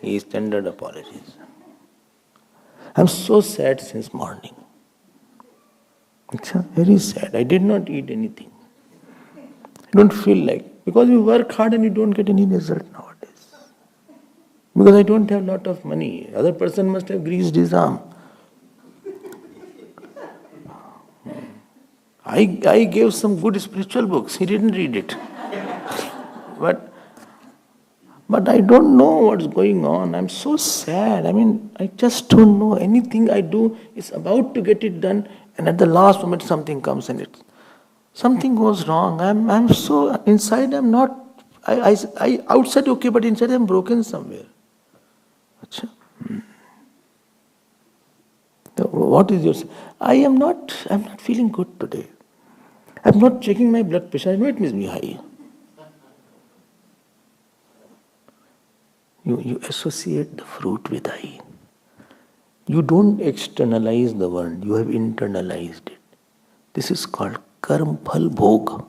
he tendered apologies. I'm so sad since morning. It's very sad. I did not eat anything. I don't feel like Because you work hard and you don't get any result nowadays. Because I don't have a lot of money. Other person must have greased his arm. I gave some good spiritual books. He didn't read it. But I don't know what's going on. I'm so sad. I just don't know. Anything I do is about to get it done, and at the last moment something comes and something goes wrong. I'm so inside. I'm not. I outside okay, but inside I'm broken somewhere. Achha. What is your? I'm not feeling good today. I'm not checking my blood pressure. I know it makes me high. You associate the fruit with I. You don't externalize the world, you have internalized it. This is called karma phal bhog.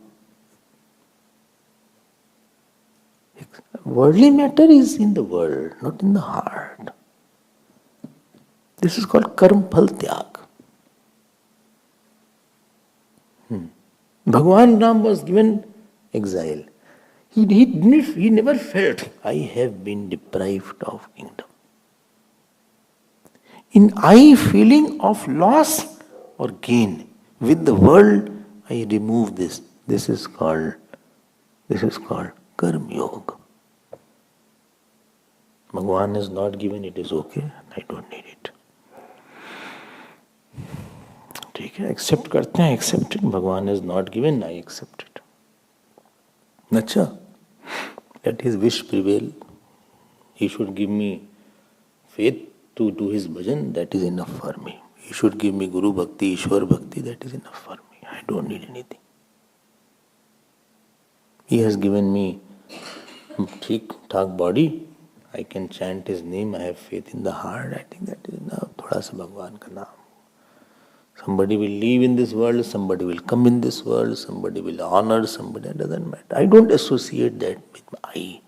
Worldly matter is in the world, not in the heart. This is called karma phal tyag. Bhagavan Ram was given exile. He never felt, I have been deprived of kingdom. In I feeling of loss or gain with the world, I remove this. This is called Karma Yoga. Bhagavan has not given, it is okay, I don't need it. ठीक है, accept करते हैं, accept it. Bhagavan has not given, I accept it. अच्छा, let his wish prevail. He should give me faith to do his bhajan, that is enough for me. He should give me Guru Bhakti, Ishwar Bhakti, that is enough for me. I don't need anything. He has given me ठीक-ठाक body. I can chant his name. I have faith in the heart. I think that is enough. थोड़ा सा भगवान का नाम. Somebody will live in this world, somebody will come in this world, somebody will honor somebody, it doesn't matter. I don't associate that with I.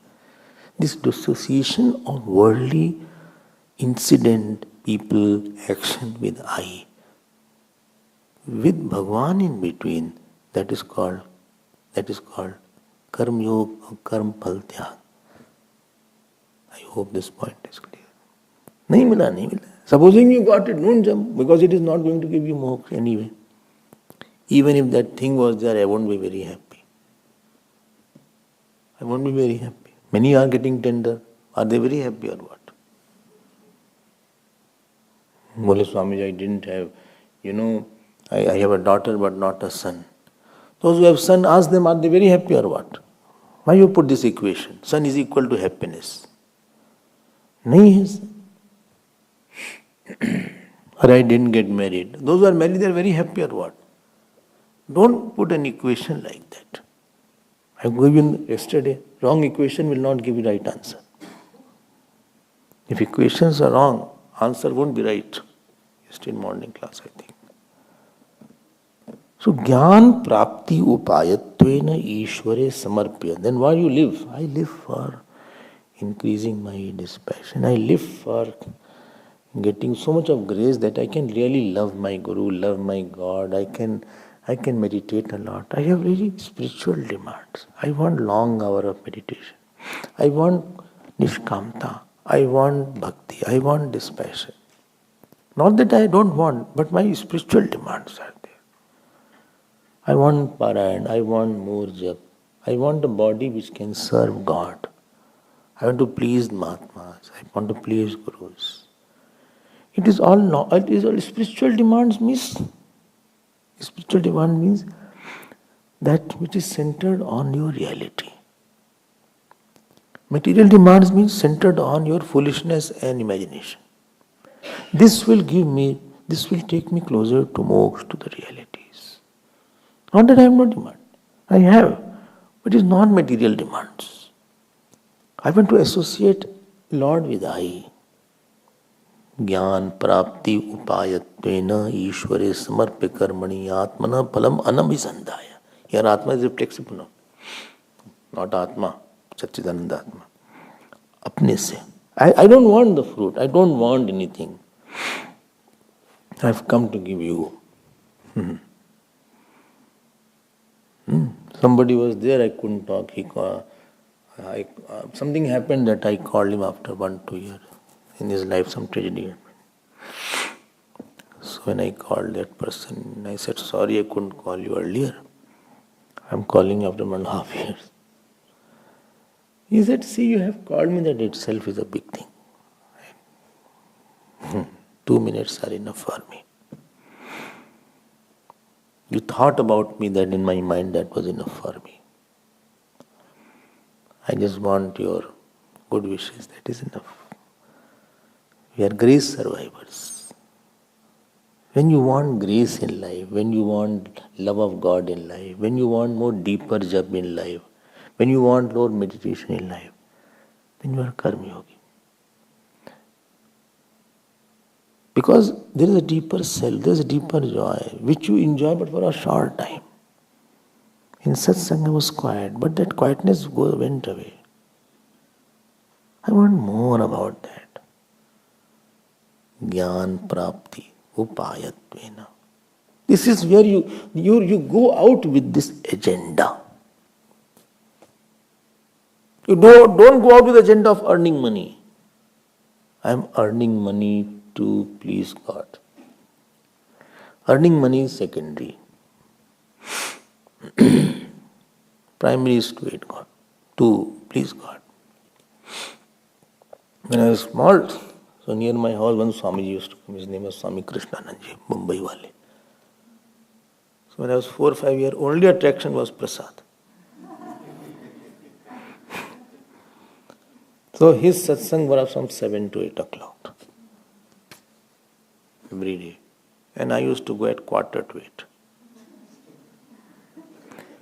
This dissociation of worldly incident, people, action with I, with Bhagavan in between, that is called Karma Yoga or Karma Phal Tyag. I hope this point is clear. नहीं मिला. Supposing you got it, don't jump, because it is not going to give you moksha anyway. Even if that thing was there, I won't be very happy. I won't be very happy. Many are getting tender. Are they very happy or what? Bole Swamiji, I didn't have, I have a daughter but not a son. Those who have son, ask them, are they very happy or what? Why you put this equation? Son is equal to happiness. Nahi hai. Or I didn't get married. Those who are married, they are very happy or what? Don't put an equation like that. I gave you yesterday, wrong equation will not give you right answer. If equations are wrong, answer won't be right. Yesterday morning class, I think. So, Jnana Prapti Upayatvena Ishware Samarpya. Then why you live? I live for increasing my dispassion. I live for getting so much of grace that I can really love my Guru, love my God. I can meditate a lot. I have really spiritual demands. I want long hour of meditation. I want nishkamta. I want bhakti. I want dispassion. Not that I don't want, but my spiritual demands are there. I want parayan. I want more jap. I want a body which can serve God. I want to please Mahatmas. I want to please Gurus. It is all spiritual demands means. Spiritual demand means that which is centered on your reality. Material demands means centered on your foolishness and imagination. This will take me closer to moksha, to the realities. Not that I have no demand. I have, but it is non-material demands. I want to associate Lord with I. ज्ञान प्राप्ति उपायत्वेन ईश्वरे समर्प्य कर्मणि आत्मना फलम अनभिसंधाय. Here Atma is reflexive now. Not Atma, Satchidananda Atma. अपने से. I don't want the fruit. I don't want anything. I have come to give you. Somebody was there, I couldn't talk. Something happened that I called him after 1-2 years. In his life, some tragedy happened. So when I called that person, I said, sorry, I couldn't call you earlier. I'm calling after 1.5 years. He said, see, you have called me, that itself is a big thing. 2 minutes are enough for me. You thought about me, that in my mind that was enough for me. I just want your good wishes, that is enough. We are grace survivors. When you want grace in life, when you want love of God in life, when you want more deeper jap in life, when you want more meditation in life, then you are karma yogi. Because there is a deeper self, there is a deeper joy, which you enjoy but for a short time. In satsang I was quiet, but that quietness went away. I want more about that. Jnana prapti upayatvena. This is where you go out with this agenda. You don't go out with the agenda of earning money. I am earning money to please God. Earning money is secondary. Primary is to aid God, to please God. When I was small, so near my house, one Swamiji used to come. His name was Swami Krishnanandji, Mumbai wale. So when I was 4 or 5 years, only attraction was prasad. So his satsang was from 7 to 8 o'clock every day. And I used to go at 7:45.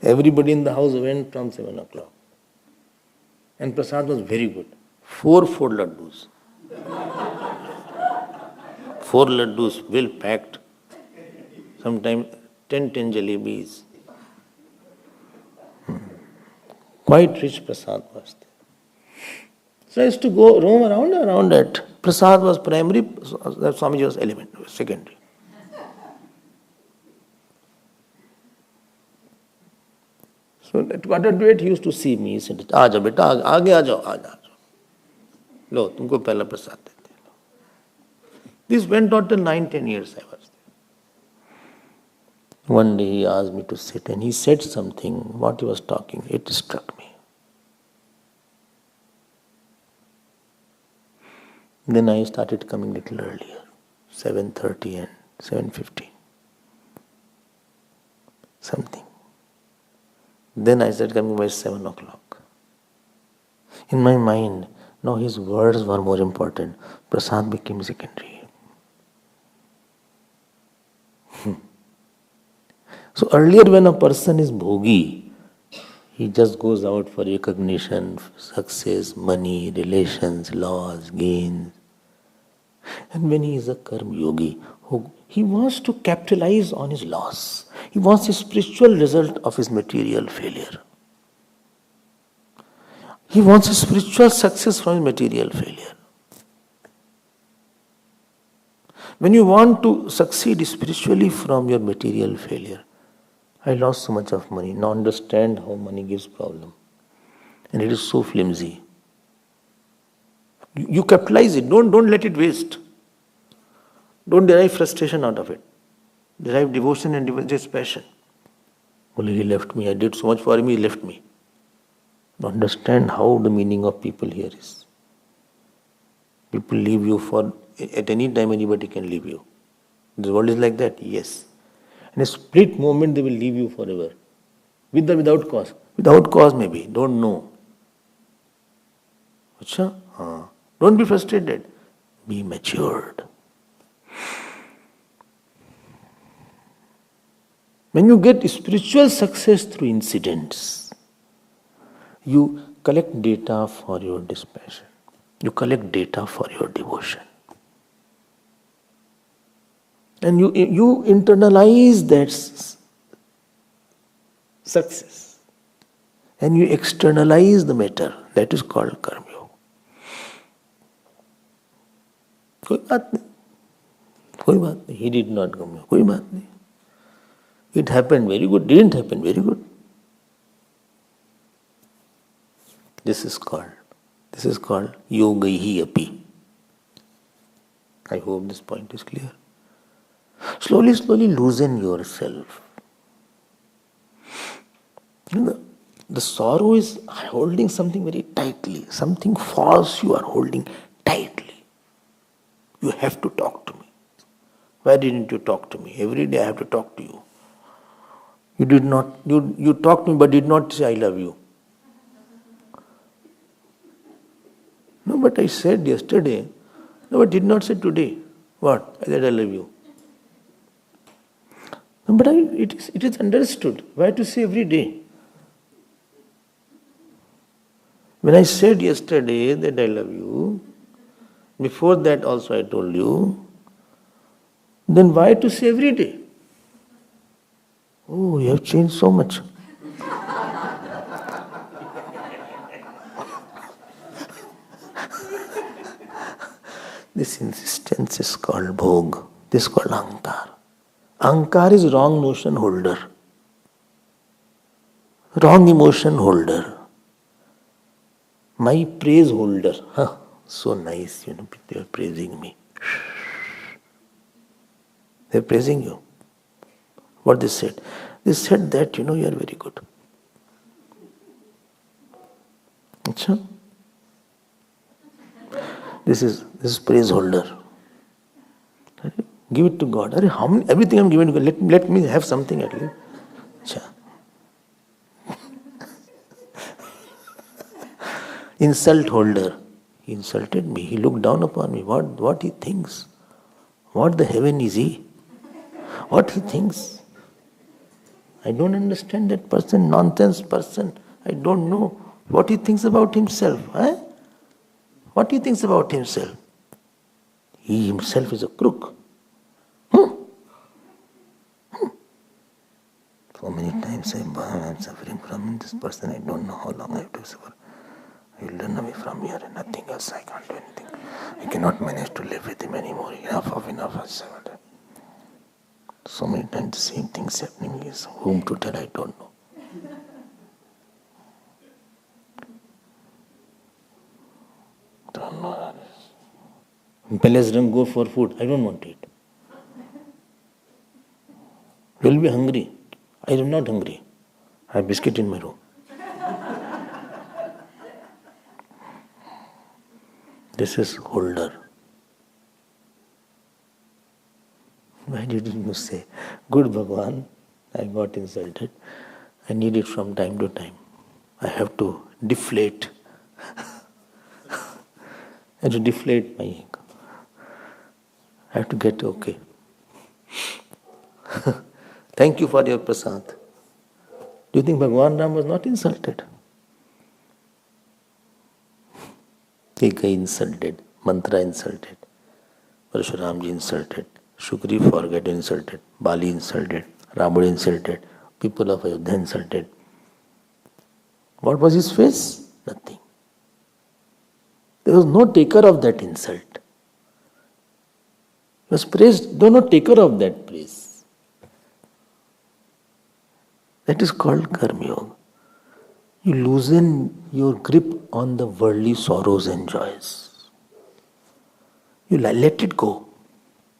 Everybody in the house went from 7 o'clock. And prasad was very good. 4 laddus. 4 laddus, well packed. Sometimes 10 jalebis. Quite rich prasad was there. So I used to go roam around that. Prasad was primary, Swamiji was elementary, secondary. So at 7:45 he used to see me. He said, "Aaja beta, aage aa jao. Lo, tumko pehla prasad dete." This went on till 9-10 years I was there. One day he asked me to sit and he said something, what he was talking, it struck me. Then I started coming little earlier, 7:30 and 7:15. Something. Then I started coming by 7 o'clock. In my mind, now his words were more important. Prasad became secondary. So earlier when a person is bhogi, he just goes out for recognition, success, money, relations, loss, gains. And when he is a karma yogi, he wants to capitalize on his loss. He wants a spiritual result of his material failure. He wants a spiritual success from his material failure. When you want to succeed spiritually from your material failure, I lost so much of money. Now understand how money gives problem. And it is so flimsy. You capitalize it. Don't let it waste. Don't derive frustration out of it. Derive devotion and just passion. Only he left me. I did so much for him, he left me. Understand how the meaning of people here is. People leave you at any time anybody can leave you. The world is like that, yes. In a split moment they will leave you forever. With or without cause. Without cause maybe, don't know. Achha? Don't be frustrated. Be matured. When you get spiritual success through incidents, you collect data for your dispassion. You collect data for your devotion. And you internalize that success. And you externalize the matter. That is called karma yoga. कोई बात नहीं. He did not come. कोई बात नहीं. It happened very good, didn't happen very good. This is called yogaihi api. I hope this point is clear. Slowly loosen yourself. The sorrow is holding something very tightly. Something false you are holding tightly. You have to talk to me. Why didn't you talk to me? Every day I have to talk to you. You did not. You talked to me but did not say I love you. No, but I said yesterday. No, but did not say today. What? I said I love you. No, but it is understood. Why to say every day? When I said yesterday that I love you, before that also I told you, then why to say every day? Oh, you have changed so much. This insistence is called bhog. This is called ahankar. Ahankar is wrong notion holder. Wrong emotion holder. My praise holder. So nice, they are praising me. They are praising you. What they said? They said that, you are very good. Achha? This is praise holder. Give it to God. Everything I'm giving to God. Let me have something at least. Achha. Insult holder. He insulted me. He looked down upon me. What he thinks? What the heaven is he? What he thinks? I don't understand that person, nonsense person. I don't know what he thinks about himself. What he thinks about himself? He himself is a crook. So many times I'm suffering from this person. I don't know how long I have to suffer. I will run away from here and nothing else. I can't do anything. I cannot manage to live with him anymore. Enough. So many times the same things happening is whom to tell I don't know. Don't know. Let's go for food. I don't want to eat. You will be hungry. I am not hungry. I have biscuit in my room. This is holder. Why didn't you say, good Bhagwan, I got insulted. I need it from time to time. I have to deflate. I have to deflate my ego. I have to get okay. Thank you for your prasad. Do you think Bhagwan Ram was not insulted? Eka insulted, Mantra insulted, Parashuramji insulted, Shukri forget insulted, Bali insulted, Ravana insulted, people of Ayodhya insulted. What was his face? Nothing. There was no taker of that insult. He was praised, there was no taker of that praise. That is called Karma Yoga. You loosen your grip on the worldly sorrows and joys. You let it go.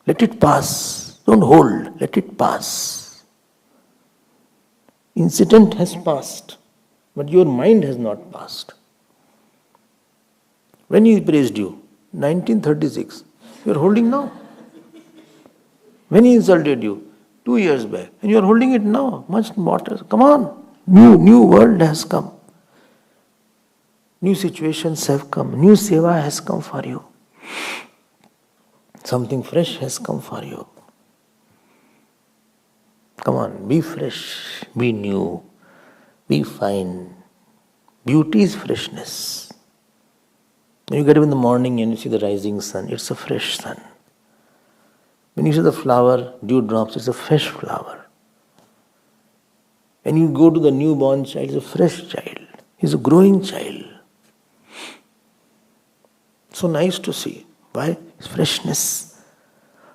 Let it pass. Don't hold. Let it pass. Incident has passed, but your mind has not passed. When he praised you, 1936, you are holding now. When he insulted you, 2 years back, and you are holding it now, much better. Come on. New world has come. New situations have come. New seva has come for you. Something fresh has come for you. Come on, be fresh, be new, be fine. Beauty is freshness. When you get up in the morning and you see the rising sun, it's a fresh sun. When you see the flower, dewdrops, it's a fresh flower. When you go to the newborn child, it's a fresh child. He's a growing child. So nice to see. Why? It's freshness.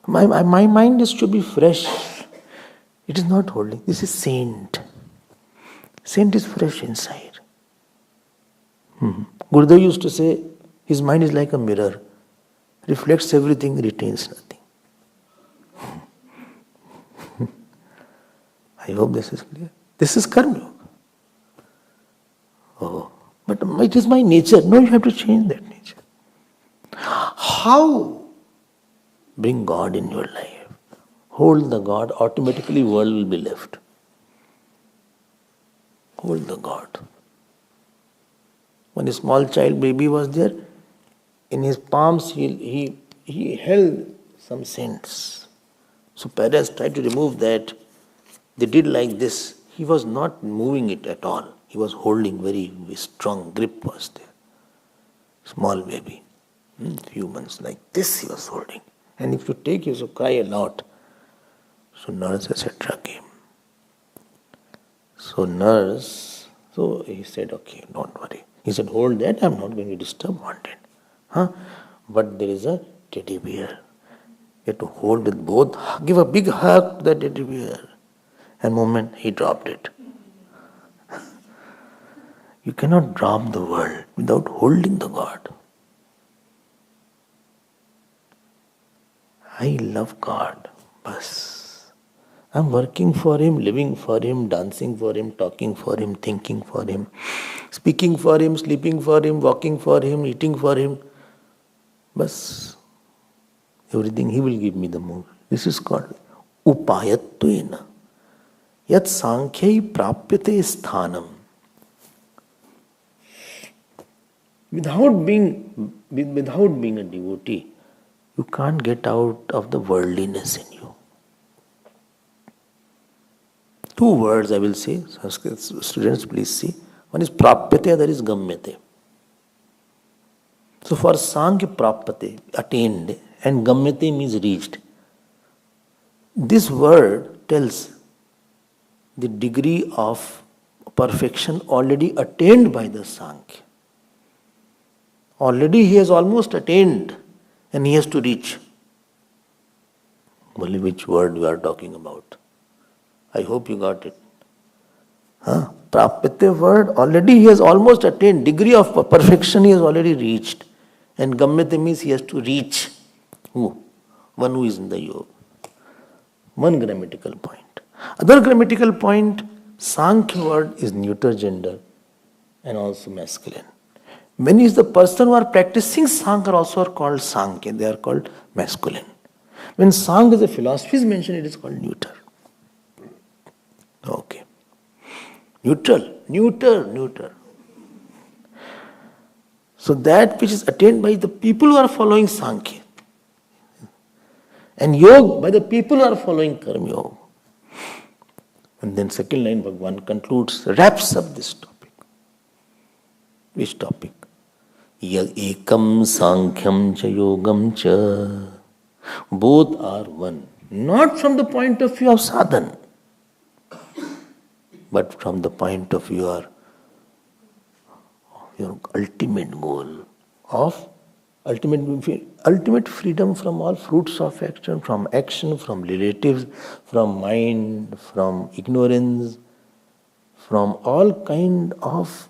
My mind is to be fresh. It is not holding. This is saint. Saint is fresh inside. Gurudev used to say, his mind is like a mirror, reflects everything, retains nothing. I hope this is clear. This is Karma Yoga. Oh, but it is my nature. No, you have to change that nature. How? Bring God in your life. Hold the God, automatically world will be left. Hold the God. When a small child baby was there, in his palms he held some saints. So parents tried to remove that. They did like this. He was not moving it at all. He was holding very strong grip was there. Small baby. Few months like this he was holding. And if you take, he used to cry a lot. So nurse, etc. came. So he said, okay, don't worry. He said, hold that, I'm not going to disturb, wanted. But there is a teddy bear. You have to hold with both, give a big hug to the teddy bear. And moment he dropped it. You cannot drop the world without holding the God. I love God. Bas. I'm working for Him, living for Him, dancing for Him, talking for Him, thinking for Him, speaking for Him, sleeping for Him, walking for Him, eating for Him. Bas. Everything He will give me the more. This is called Upayatvena. Yat Sankhya Prapyate Sthanam. Without being a devotee, you can't get out of the worldliness in you. Two words I will say, Sanskrit students please see. One is prapyate, other is gamyate. So for Sankhya prapyate, attained, and gamyate means reached. This word tells the degree of perfection already attained by the Sankhya. Already he has almost attained and he has to reach. Only which word we are talking about. I hope you got it. Prapyate word, already he has almost attained. Degree of perfection he has already reached. And gamyate means he has to reach. Who? One who is in the yoga. One grammatical point. Other grammatical point, Sankhya word is neuter gender and also masculine. Many is the person who are practicing Sankhya also are called Sankhya. They are called masculine. When Sankhya as a philosophy is mentioned, it is called neuter. Okay. Neuter. So that which is attained by the people who are following Sankhya. And Yoga by the people who are following Karma Yoga. And then second line Bhagavan concludes, wraps up this topic. Which topic? Ekam Sankhya cha Yogam cha. Both are one. Not from the point of view of sadhana, but from the point of view of your ultimate goal of ultimate freedom from all fruits of action, from relatives, from mind, from ignorance, from all kind of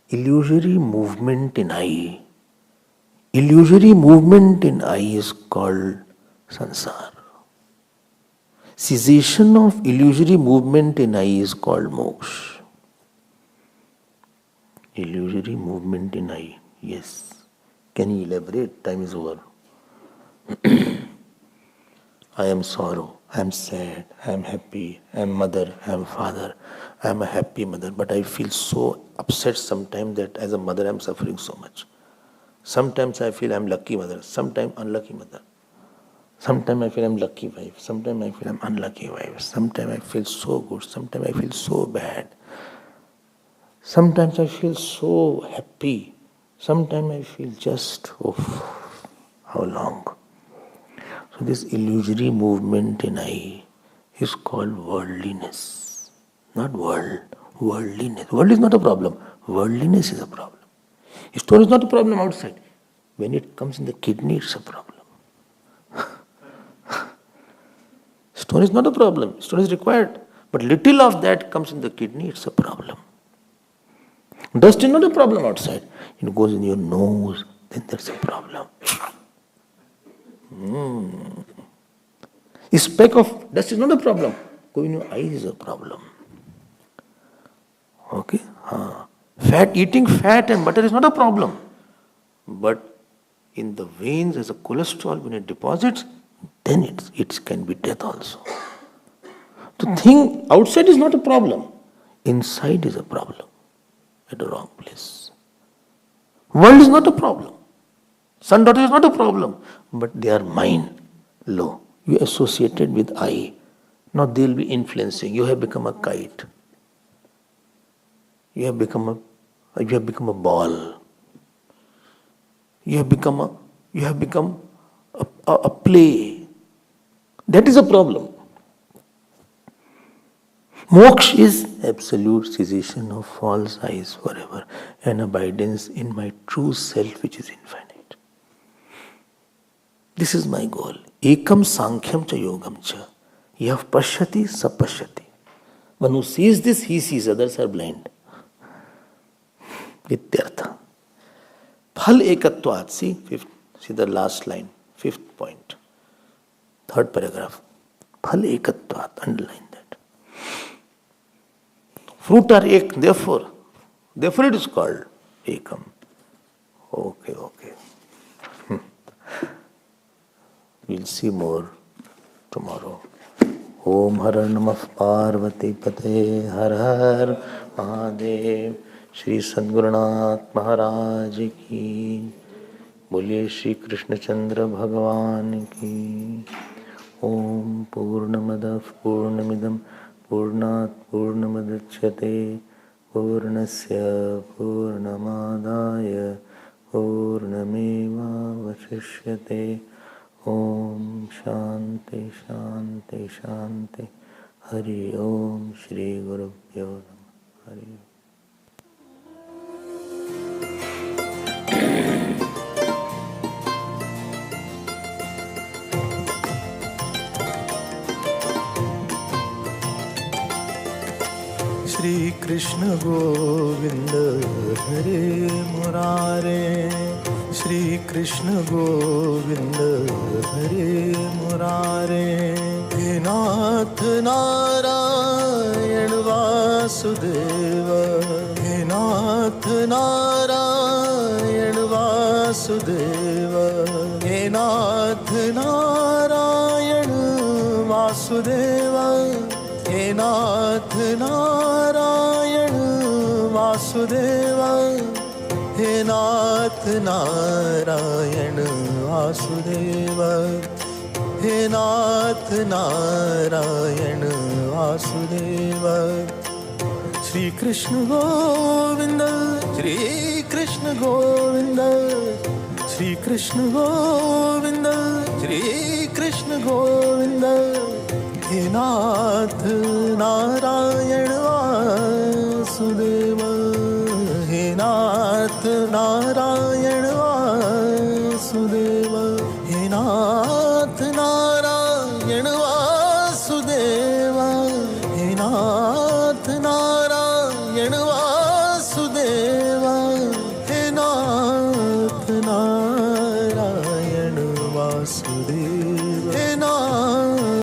illusory movement in I. Illusory movement in I is called sansara. Cessation of illusory movement in I is called moksha. Illusory movement in I, yes. Can you elaborate? Time is over. I am sorrow, I am sad, I am happy, I am mother, I am father, I am a happy mother, but I feel so upset sometimes that as a mother I am suffering so much. Sometimes I feel I am lucky mother, sometimes unlucky mother. Sometimes I feel I am lucky wife, sometimes I feel I am unlucky wife, sometimes I feel so good, sometimes I feel so bad. Sometimes I feel so happy, sometimes I feel just, how long? So this illusory movement in I is called worldliness. Not world, worldliness. World is not a problem. Worldliness is a problem. Stone is not a problem outside. When it comes in the kidney, it's a problem. Stone is not a problem. Stone is required. But little of that comes in the kidney, it's a problem. Dust is not a problem outside. It goes in your nose, then that's a problem. A speck of dust is not a problem. Going in your eyes is a problem. Okay? Fat, eating fat and butter is not a problem. But in the veins as a cholesterol, when it deposits, then it can be death also. The thing outside is not a problem. Inside is a problem. At the wrong place. World is not a problem. Son, daughter is not a problem. But they are mind low. You associated with I. Now they will be influencing. You have become a kite. You have become a ball. You have become a play. That is a problem. Moksha is absolute cessation of false eyes forever and abidance in my true self which is infinite. This is my goal. Ekam sankhyam cha yogam cha. Yav pashyati sapashyati. One who sees this, he sees, others are blind. Ityartha. Phal ekatvat. See the last line, 5th point. 3rd paragraph. Phal ekatvat. Underline that. Fruit are ek, therefore it is called ekam. Okay. We'll see more tomorrow. Om Har Namah Parvati Pate Har Har Mahadev. Shri Sadgurunath Maharaj ki. Boliye Shri Krishna Chandra Bhagavan ki. Om Purnamadav Purnamidam Purnat Purnamadachyate Purnasya Purnamadaya Purnameva Vasishyate. Om Shanti Shanti Shanti. Hari Om Shri Guru Bhyo Namah. Hari Om. Shri Krishna Govinda Hare Murare. Shri Krishna Govinda Hare Murare. He Nath Narayan Vasudeva. He Nath Narayan Vasudeva. He Nath Narayan Vasudeva. He Nath Narayan Vasudeva. He Nath Narayan Vasudeva. He Nath Narayan Vasudeva. Shri Krishna Govinda, Shri Krishna Govinda, Shri Krishna Govinda, Shri Krishna Govinda. He Nath Narayan Vasudeva. He Nath Narayan